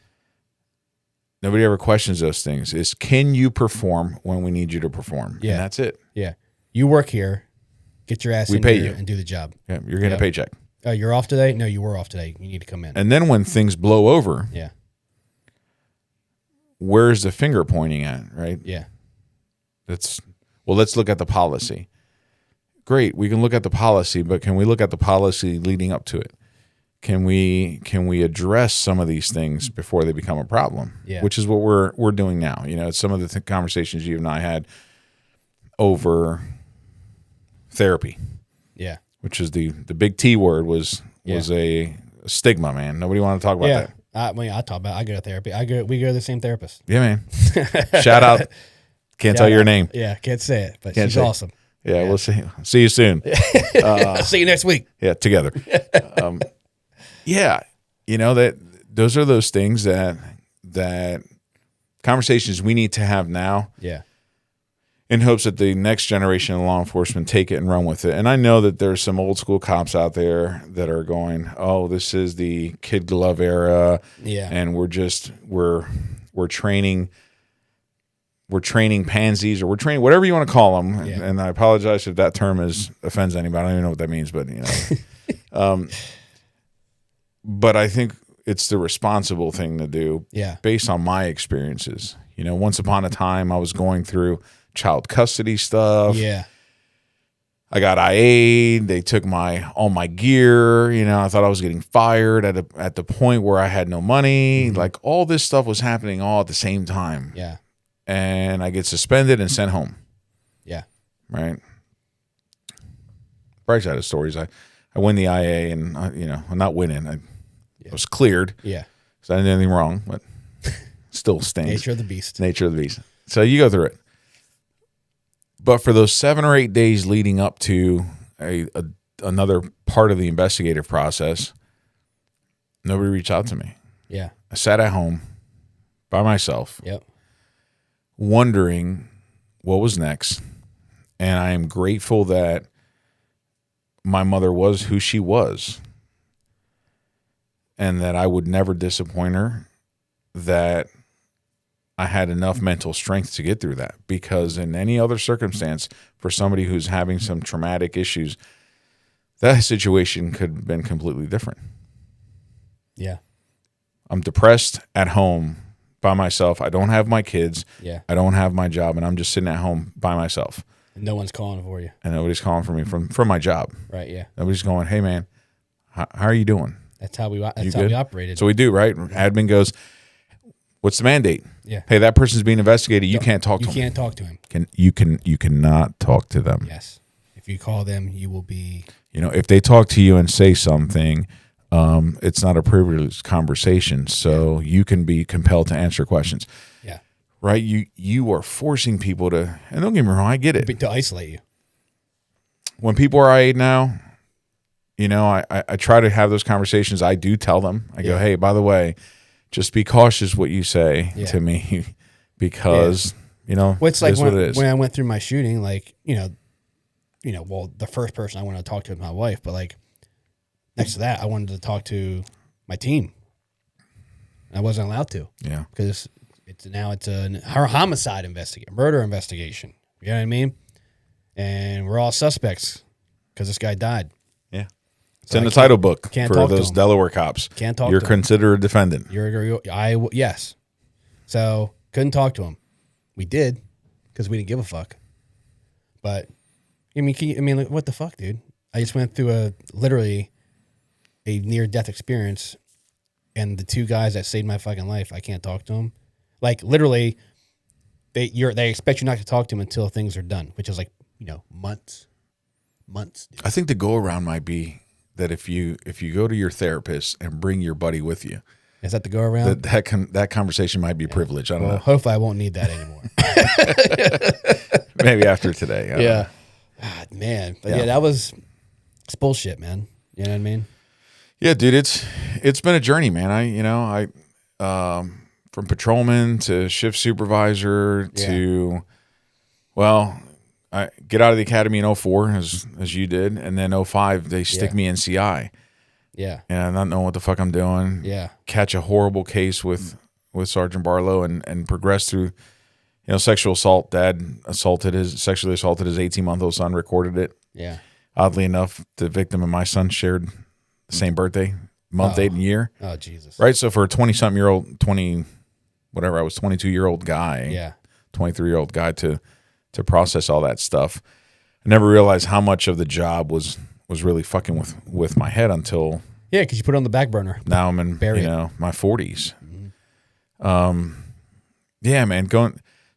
Nobody ever questions those things. Is can you perform when we need you to perform? Yeah. And that's it. Yeah. You work here, get your ass in pay here you and do the job. Yeah, you're getting a paycheck. You're off today? No, you were off today. You need to come in. And then when things blow over, yeah. Where's the finger pointing at, right? Yeah. Let's look at the policy. Great, we can look at the policy, but can we look at the policy leading up to it? Can we address some of these things before they become a problem? Yeah. Which is what we're doing now. You know, some of the conversations you and I had over therapy. Yeah. Which is the big T word was a stigma, man. Nobody wanted to talk about that. I talk about. I go to therapy. We go to the same therapist. Yeah, man. Shout out. Can't tell your name. Yeah, can't say it, but she's awesome. Yeah, we'll see. See you soon. See you next week. Yeah, together. Yeah, you know that those are those things that conversations we need to have now. Yeah. In hopes that the next generation of law enforcement take it and run with it. And I know that there's some old school cops out there that are going, "Oh, this is the kid glove era." Yeah. And we're training pansies, or we're training whatever you want to call them. Yeah. And I apologize if that term offends anybody. I don't even know what that means, but you know. But I think it's the responsible thing to do. Yeah. Based on my experiences. You know, once upon a time I was going through child custody stuff. Yeah. I got IA'd. They took all my gear. You know, I thought I was getting fired at the point where I had no money. Mm-hmm. Like all this stuff was happening all at the same time. Yeah. And I get suspended and sent home. Yeah. Right. Bright side of stories. I win the IA, and I'm not winning. I was cleared. Yeah. Because I didn't do anything wrong, but still stings. Nature of the beast. Nature of the beast. So you go through it. But for those 7 or 8 days leading up to another part of the investigative process, nobody reached out to me. Yeah. I sat at home by myself. Yep. Wondering what was next. And I am grateful that my mother was who she was, and that I would never disappoint her, that I had enough mental strength to get through that. Because in any other circumstance, for somebody who's having some traumatic issues, that situation could have been completely different. Yeah. I'm depressed at home by myself. I don't have my kids. Yeah. I don't have my job, and I'm just sitting at home by myself. And no one's calling for you. And nobody's calling for me from my job. Right, yeah. Nobody's going, "Hey, man, how are you doing?" That's how we operated. So we do, right? Admin goes, "What's the mandate?" Yeah. "Hey, that person's being investigated. You can't talk to him." You can't talk to him. You cannot talk to them. Yes. If you call them, you will be... If they talk to you and say something, it's not a privileged conversation. So you can be compelled to answer questions. Yeah. Right? You are forcing people to, and don't get me wrong, I get it. To isolate you. when people are IA now, you know, I try to have those conversations. I do tell them. I go, hey, by the way, just be cautious what you say to me because, you know, well, it's like what it is. When I went through my shooting, like, well, the first person I wanted to talk to was my wife, but like next to that, I wanted to talk to my team. I wasn't allowed to. Yeah. Because it's a homicide investigation, murder investigation. You know what I mean? And we're all suspects because this guy died. Yeah. It's in the title book for those Delaware cops. Can't talk You're to him. considered a defendant. Yes. So couldn't talk to him. We did because we didn't give a fuck. But I mean, like, what the fuck, dude? I just went through literally a near-death experience, and the two guys that saved my fucking life, I can't talk to them. Like literally, they expect you not to talk to them until things are done, which is like months. Dude. I think the go around might be that if you go to your therapist and bring your buddy with you, is that the go around? That conversation might be privileged. I don't know. Hopefully, I won't need that anymore. Maybe after today. Yeah. God, man. But yeah, it's bullshit, man. You know what I mean? Yeah, dude. It's been a journey, man. I from patrolman to shift supervisor to, well, I get out of the academy in 04 as you did, and then 05 they stick me in CI. Yeah. And I not know what the fuck I'm doing. Yeah. Catch a horrible case with Sergeant Barlow and progress through, sexual assault. Dad sexually assaulted his 18-month-old son, recorded it. Yeah. Oddly enough, the victim and my son shared the same birthday, month, date, and year. Oh, Jesus. Right? So for a 20-something-year-old, 22-year-old guy, 23-year-old guy to process all that stuff, I never realized how much of the job was really fucking with my head until because you put it on the back burner. now I'm in my 40s. Mm-hmm. Yeah, man,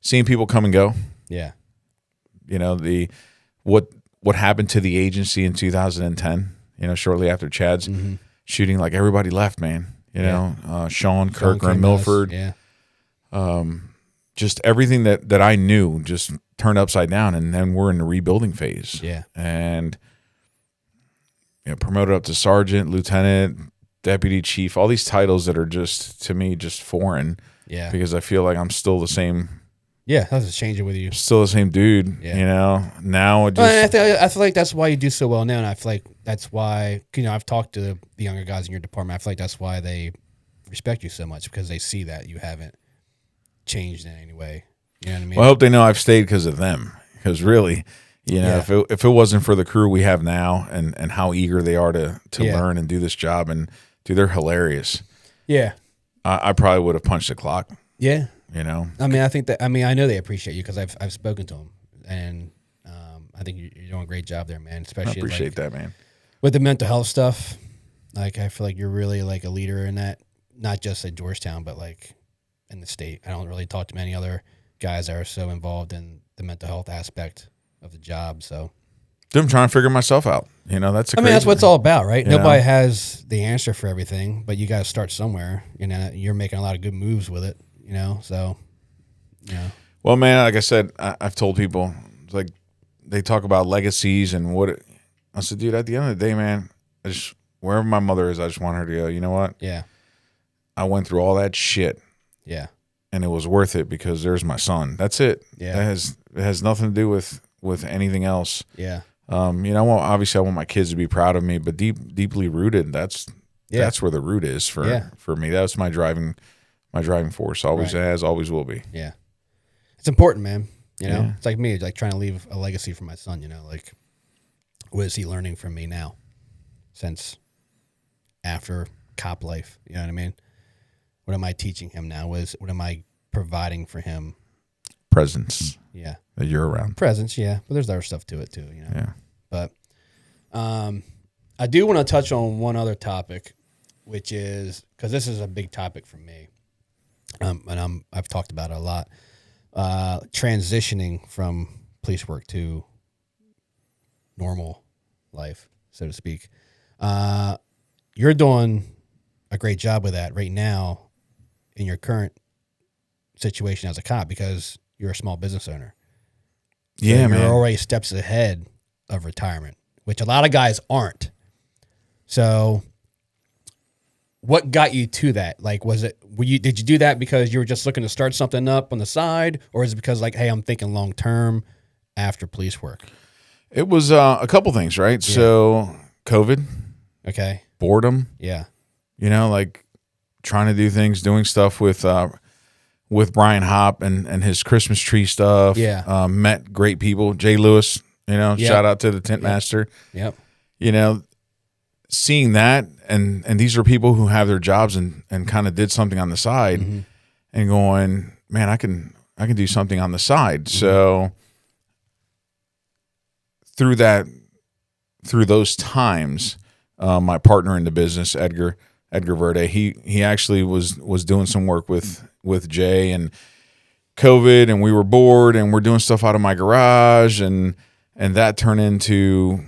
seeing people come and go. Yeah, what happened to the agency in 2010. Shortly after Chad's shooting, like everybody left, man. Sean, Kirk, and Milford. Yeah. Just everything that I knew just turned upside down, and then we're in the rebuilding phase. Yeah. And promoted up to sergeant, lieutenant, deputy chief, all these titles that are just, to me, just foreign. Yeah. Because I feel like I'm still the same. Yeah, that was changing with you. Still the same dude. Yeah. Now it just. I feel like that's why you do so well now, and I feel like that's why I've talked to the younger guys in your department. I feel like that's why they respect you so much, because they see that you haven't changed in any way. You know what I mean? Well, I hope they know I've stayed because of them. Because really, if it wasn't for the crew we have now and how eager they are to learn and do this job, and dude, they're hilarious. Yeah, I probably would have punched the clock. Yeah, I mean, I know they appreciate you because I've spoken to them, and I think you're doing a great job there, man. Especially I appreciate that, man. With the mental health stuff, like I feel like you're really like a leader in that, not just at Georgetown, but like in the state. I don't really talk to many other guys that are so involved in the mental health aspect of the job. So I'm trying to figure myself out. That's that's what it's all about, right? Nobody has the answer for everything, but you got to start somewhere. You're making a lot of good moves with it. So. Well, man, like I said, I've told people, like, they talk about legacies and I said, dude, at the end of the day, man, wherever my mother is, I just want her to go, you know what? Yeah. I went through all that shit. Yeah. And it was worth it because there's my son. That's it. Yeah. It has nothing to do with anything else. Yeah. Obviously I want my kids to be proud of me, but deeply rooted, that's where the root is for me. That's my driving force. Always has, always will be. Yeah. It's important, man. It's like me, like trying to leave a legacy for my son, like what is he learning from me now since after cop life? You know what I mean? What am I teaching him now? What am I providing for him? Presence. Yeah. That you're around. Presence, yeah. But there's other stuff to it too, Yeah. But I do want to touch on one other topic, which is, because this is a big topic for me. And I've talked about it a lot. Transitioning from police work to normal life, so to speak. You're doing a great job with that right now in your current situation as a cop, because you're a small business owner. So yeah, man. You're already steps ahead of retirement, which a lot of guys aren't. So what got you to that? Like, did you do that because you were just looking to start something up on the side, or is it because like, hey, I'm thinking long term after police work? It was a couple things, right? Yeah. So COVID, okay, boredom, yeah, like trying to do things, doing stuff with Brian Hopp and his Christmas tree stuff. Yeah, met great people, Jay Lewis. Yep. Shout out to the tent master. Yep. Seeing that, and these are people who have their jobs and kind of did something on the side, mm-hmm. and going, man, I can do something on the side. Mm-hmm. So through those times, my partner in the business, Edgar Verde, he actually was doing some work with Jay and COVID, and we were bored, and we're doing stuff out of my garage, and that turned into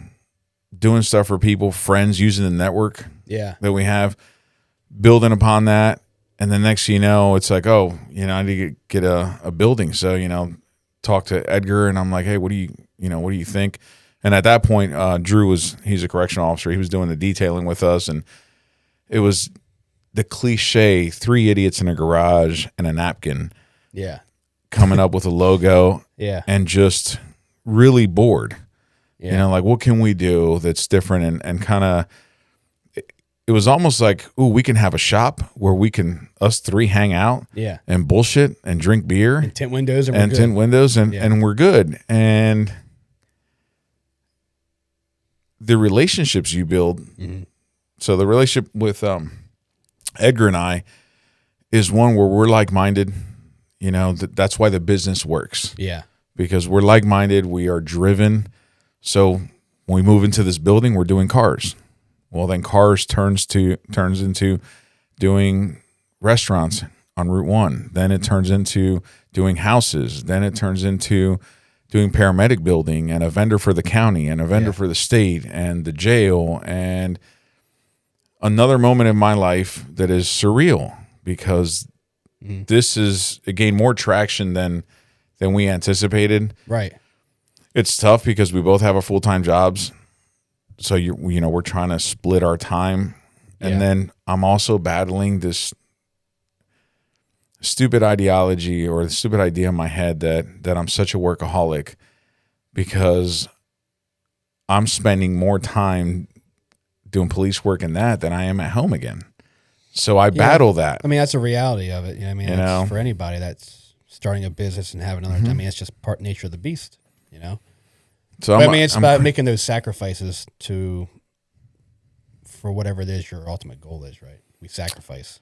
doing stuff for people, friends, using the network that we have, building upon that. And then next thing you know, it's like, oh, I need to get a building. So, talk to Edgar, and I'm like, hey, what do you think? And at that point, Drew he's a correctional officer. He was doing the detailing with us, and it was the cliche 3 idiots in a garage and a napkin. Yeah. Coming up with a logo. Yeah. And just really bored. Yeah. Like, what can we do that's different? And kind of, it was almost like, ooh, we can have a shop where us 3 hang out, and bullshit and drink beer, and tint windows, and we're good. And the relationships you build. Mm-hmm. So the relationship with Edgar and I is one where we're like-minded. That's why the business works. Yeah, because we're like-minded. We are driven. So when we move into this building, we're doing cars. Well, then cars turns into doing restaurants on Route 1. Then it turns into doing houses. Then it turns into doing paramedic building and a vendor for the county and a vendor for the state and the jail. And another moment in my life that is surreal, because it gained more traction than we anticipated. Right. It's tough because we both have our full-time jobs. So we're trying to split our time. And then I'm also battling this stupid ideology or the stupid idea in my head that I'm such a workaholic because I'm spending more time doing police work in that than I am at home again. So I battle that. I mean, that's a reality of it. That's for anybody that's starting a business and having another. I mean, it's just part nature of the beast. So it's about making those sacrifices for whatever it is your ultimate goal is, right? We sacrifice.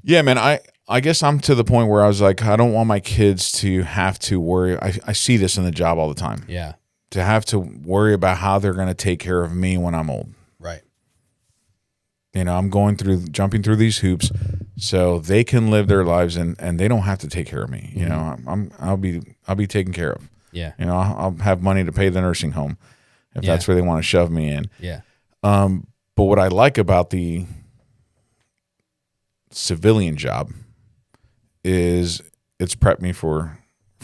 Yeah, man. I guess I'm to the point where I was like, I don't want my kids to have to worry. I see this in the job all the time. Yeah. To have to worry about how they're going to take care of me when I'm old. Right. I'm jumping through these hoops so they can live their lives and they don't have to take care of me. I'll be taken care of. Yeah. I'll have money to pay the nursing home if that's where they want to shove me in. Yeah. But what I like about the civilian job is it's prepped me for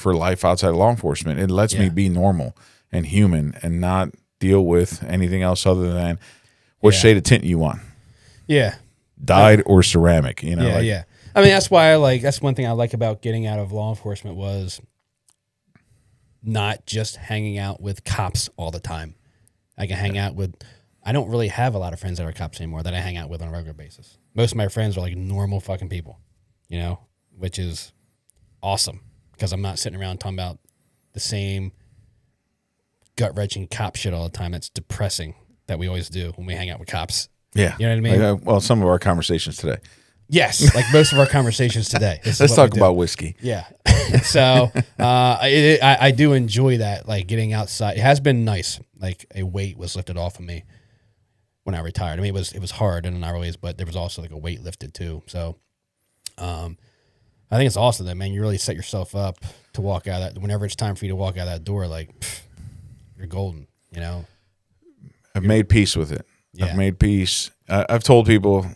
life outside of law enforcement. It lets me be normal and human and not deal with anything else other than what shade of tint you want. Yeah. Dyed or ceramic, Yeah, yeah. I mean, that's why that's one thing I like about getting out of law enforcement was not just hanging out with cops all the time. I can hang out with, I don't really have a lot of friends that are cops anymore that I hang out with on a regular basis. Most of my friends are like normal fucking people, which is awesome because I'm not sitting around talking about the same gut-wrenching cop shit all the time. It's depressing that we always do when we hang out with cops. Yeah. You know what I mean? Well, some of our conversations today. Yes, like most of our conversations today. Let's talk about whiskey. Yeah. So I do enjoy that, like getting outside. It has been nice. Like a weight was lifted off of me when I retired. I mean, it was hard in a lot of ways, but there was also like a weight lifted too. So I think it's awesome that, man, you really set yourself up to walk out of that. Whenever it's time for you to walk out of that door, like you're golden, I've made peace with it. Yeah. I've made peace. I've told people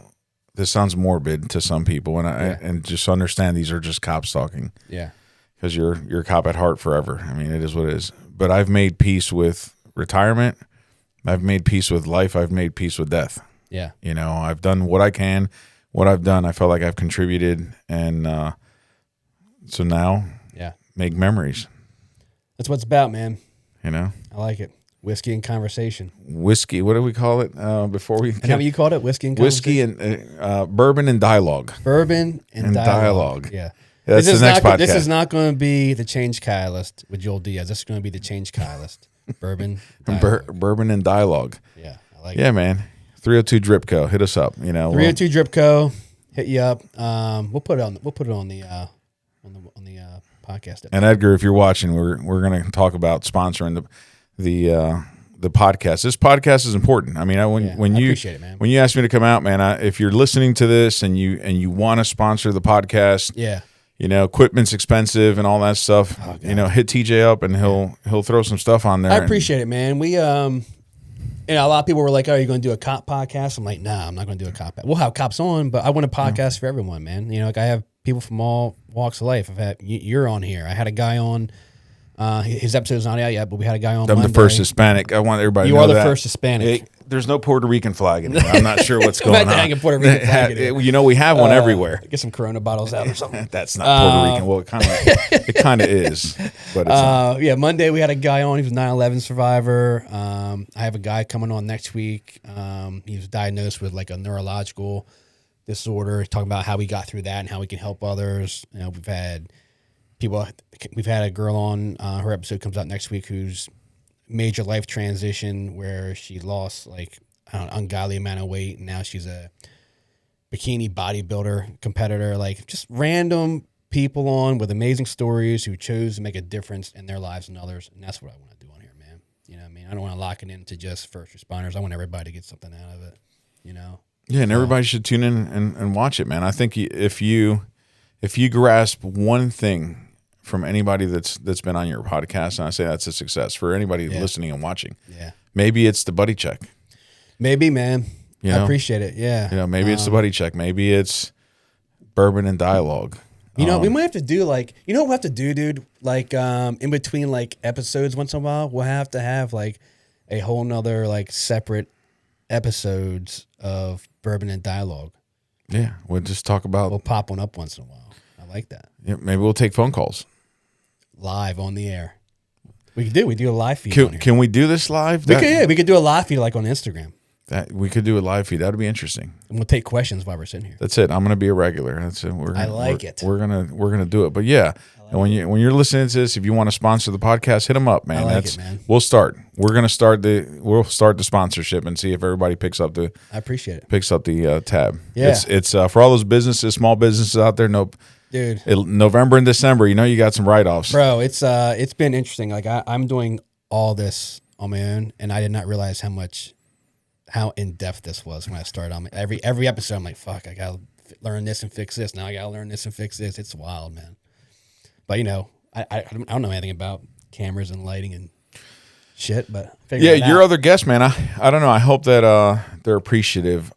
this sounds morbid to some people, and just understand these are just cops talking. Yeah, because you're a cop at heart forever. I mean, it is what it is. But I've made peace with retirement. I've made peace with life. I've made peace with death. Yeah. You know, I've done what I can. What I've done, I felt like I've contributed, and so now, make memories. That's what it's about, man. You know, I like it. Whiskey and conversation. Whiskey. What do we call it before we? How you called it? Whiskey and conversation. Whiskey and bourbon and dialogue. Bourbon and dialogue. Yeah. That's the next podcast. This is not going to be the Change Catalyst with Joel Diaz. This is going to be the Change Catalyst. Bourbon. Bourbon and dialogue. Yeah, I like it. Yeah, man. 302 Drip Co. Hit us up. You know, 302 Drip Co. Hit you up. We'll put it on. We'll put it on the podcast. And Edgar, if you're watching, we're going to talk about sponsoring the podcast. This podcast is important. I mean, I appreciate it, man. When you asked me to come out, man, if you're listening to this and you want to sponsor the podcast, you know, equipment's expensive and all that stuff. Oh, you know, hit TJ up and he'll throw some stuff on there. I appreciate it, man. We you know, a lot of people were like, "Oh, you're going to do a cop podcast?" I'm like, "Nah, I'm not going to do a cop. We'll have cops on, but I want a podcast for everyone, man. You know, like I have people from all walks of life. I've had you're on here. I had a guy on. His episode's not out yet, but we had a guy on. I'm Monday. the first Hispanic. I want everybody. You to know are the that. first Hispanic. There's no Puerto Rican flag in there. I'm not sure what's going on. Puerto Rican flag you know, we have one everywhere. Get some Corona bottles out or something. That's not Puerto Rican. Well, it kind of is. But yeah, Monday we had a guy on. He was a 9/11 survivor. I have a guy coming on next week. He was diagnosed with like a neurological disorder. He's talking about how we got through that and how we can help others. You know, we've had a girl on. Her episode comes out next week who's major life transition where she lost like an ungodly amount of weight, and now she's a bikini bodybuilder competitor. Like just random people on with amazing stories who chose to make a difference in their lives and others, and that's what I want to do on here, man. You know what I mean? I don't want to lock it into just first responders. I want everybody to get something out of it, you know? Yeah, and everybody should tune in and watch it, man. I think if you grasp one thing from anybody that's been on your podcast, and I say that's a success for anybody listening and watching. Yeah, maybe it's the buddy check. Maybe, man. You know? I appreciate it. Yeah, you know, maybe it's the buddy check. Maybe it's bourbon and dialogue. You know, we might have to do like, you know what we have to do, dude? Like, in between like episodes once in a while, we'll have to have like a whole nother like separate episodes of bourbon and dialogue. Yeah, we'll just talk about. We'll pop one up once in a while. I like that. Yeah, maybe we'll take phone calls. Live on the air. We do a live feed on here. Can we do this live? We could do a live feed like on Instagram. We could do a live feed. That'd be interesting. And we'll take questions while we're sitting here. That's it. I'm gonna be a regular. That's it. I like it. We're gonna do it. But yeah, and when you're listening to this, if you want to sponsor the podcast, hit them up, man. I like it, man. We'll start the sponsorship and see if everybody picks up the. I appreciate it. Picks up the tab. Yeah. It's for all those businesses, small businesses out there. Nope. Dude, November and December, you know, you got some write-offs, bro. It's been interesting. Like I'm doing all this on my own, and I did not realize how in depth this was when I started on every episode. I'm like, fuck, I gotta learn this and fix this. Now I gotta learn this and fix this. It's wild, man. But you know, I don't know anything about cameras and lighting and shit. But your other guest, man. I don't know. I hope that they're appreciative.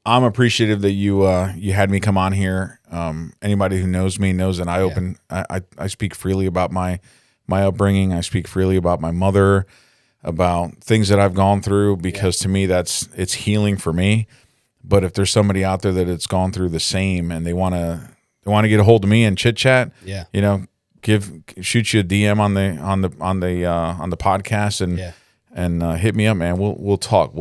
I'm appreciative that you had me come on here. Anybody who knows me knows that I speak freely about my upbringing. I speak freely about my mother, about things that I've gone through, because to me it's healing for me. But if there's somebody out there that it's gone through the same and they want to get a hold of me and chit chat, you know, shoot you a DM on the podcast and hit me up, man. We'll talk.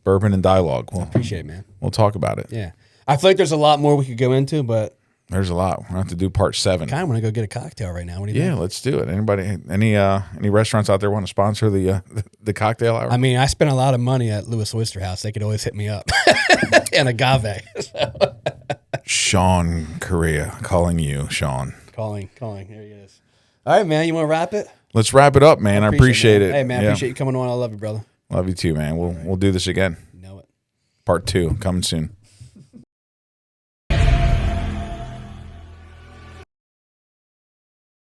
Bourbon and dialogue. I appreciate it, man. We'll talk about it. Yeah. I feel like there's a lot more we could go into, but there's a lot. We'll have to do part 7. I kind of want to go get a cocktail right now. What do you think? Yeah, let's do it. Anybody, any restaurants out there want to sponsor the cocktail hour? I mean, I spent a lot of money at Lewis Oyster House. They could always hit me up. And agave. Sean Correa calling you, Sean. Calling. There he is. All right, man. You want to wrap it? Let's wrap it up, man. I appreciate it. Hey, man. I appreciate you coming on. I love you, brother. Love you too, man. We'll do this again. You know it. Part 2 coming soon.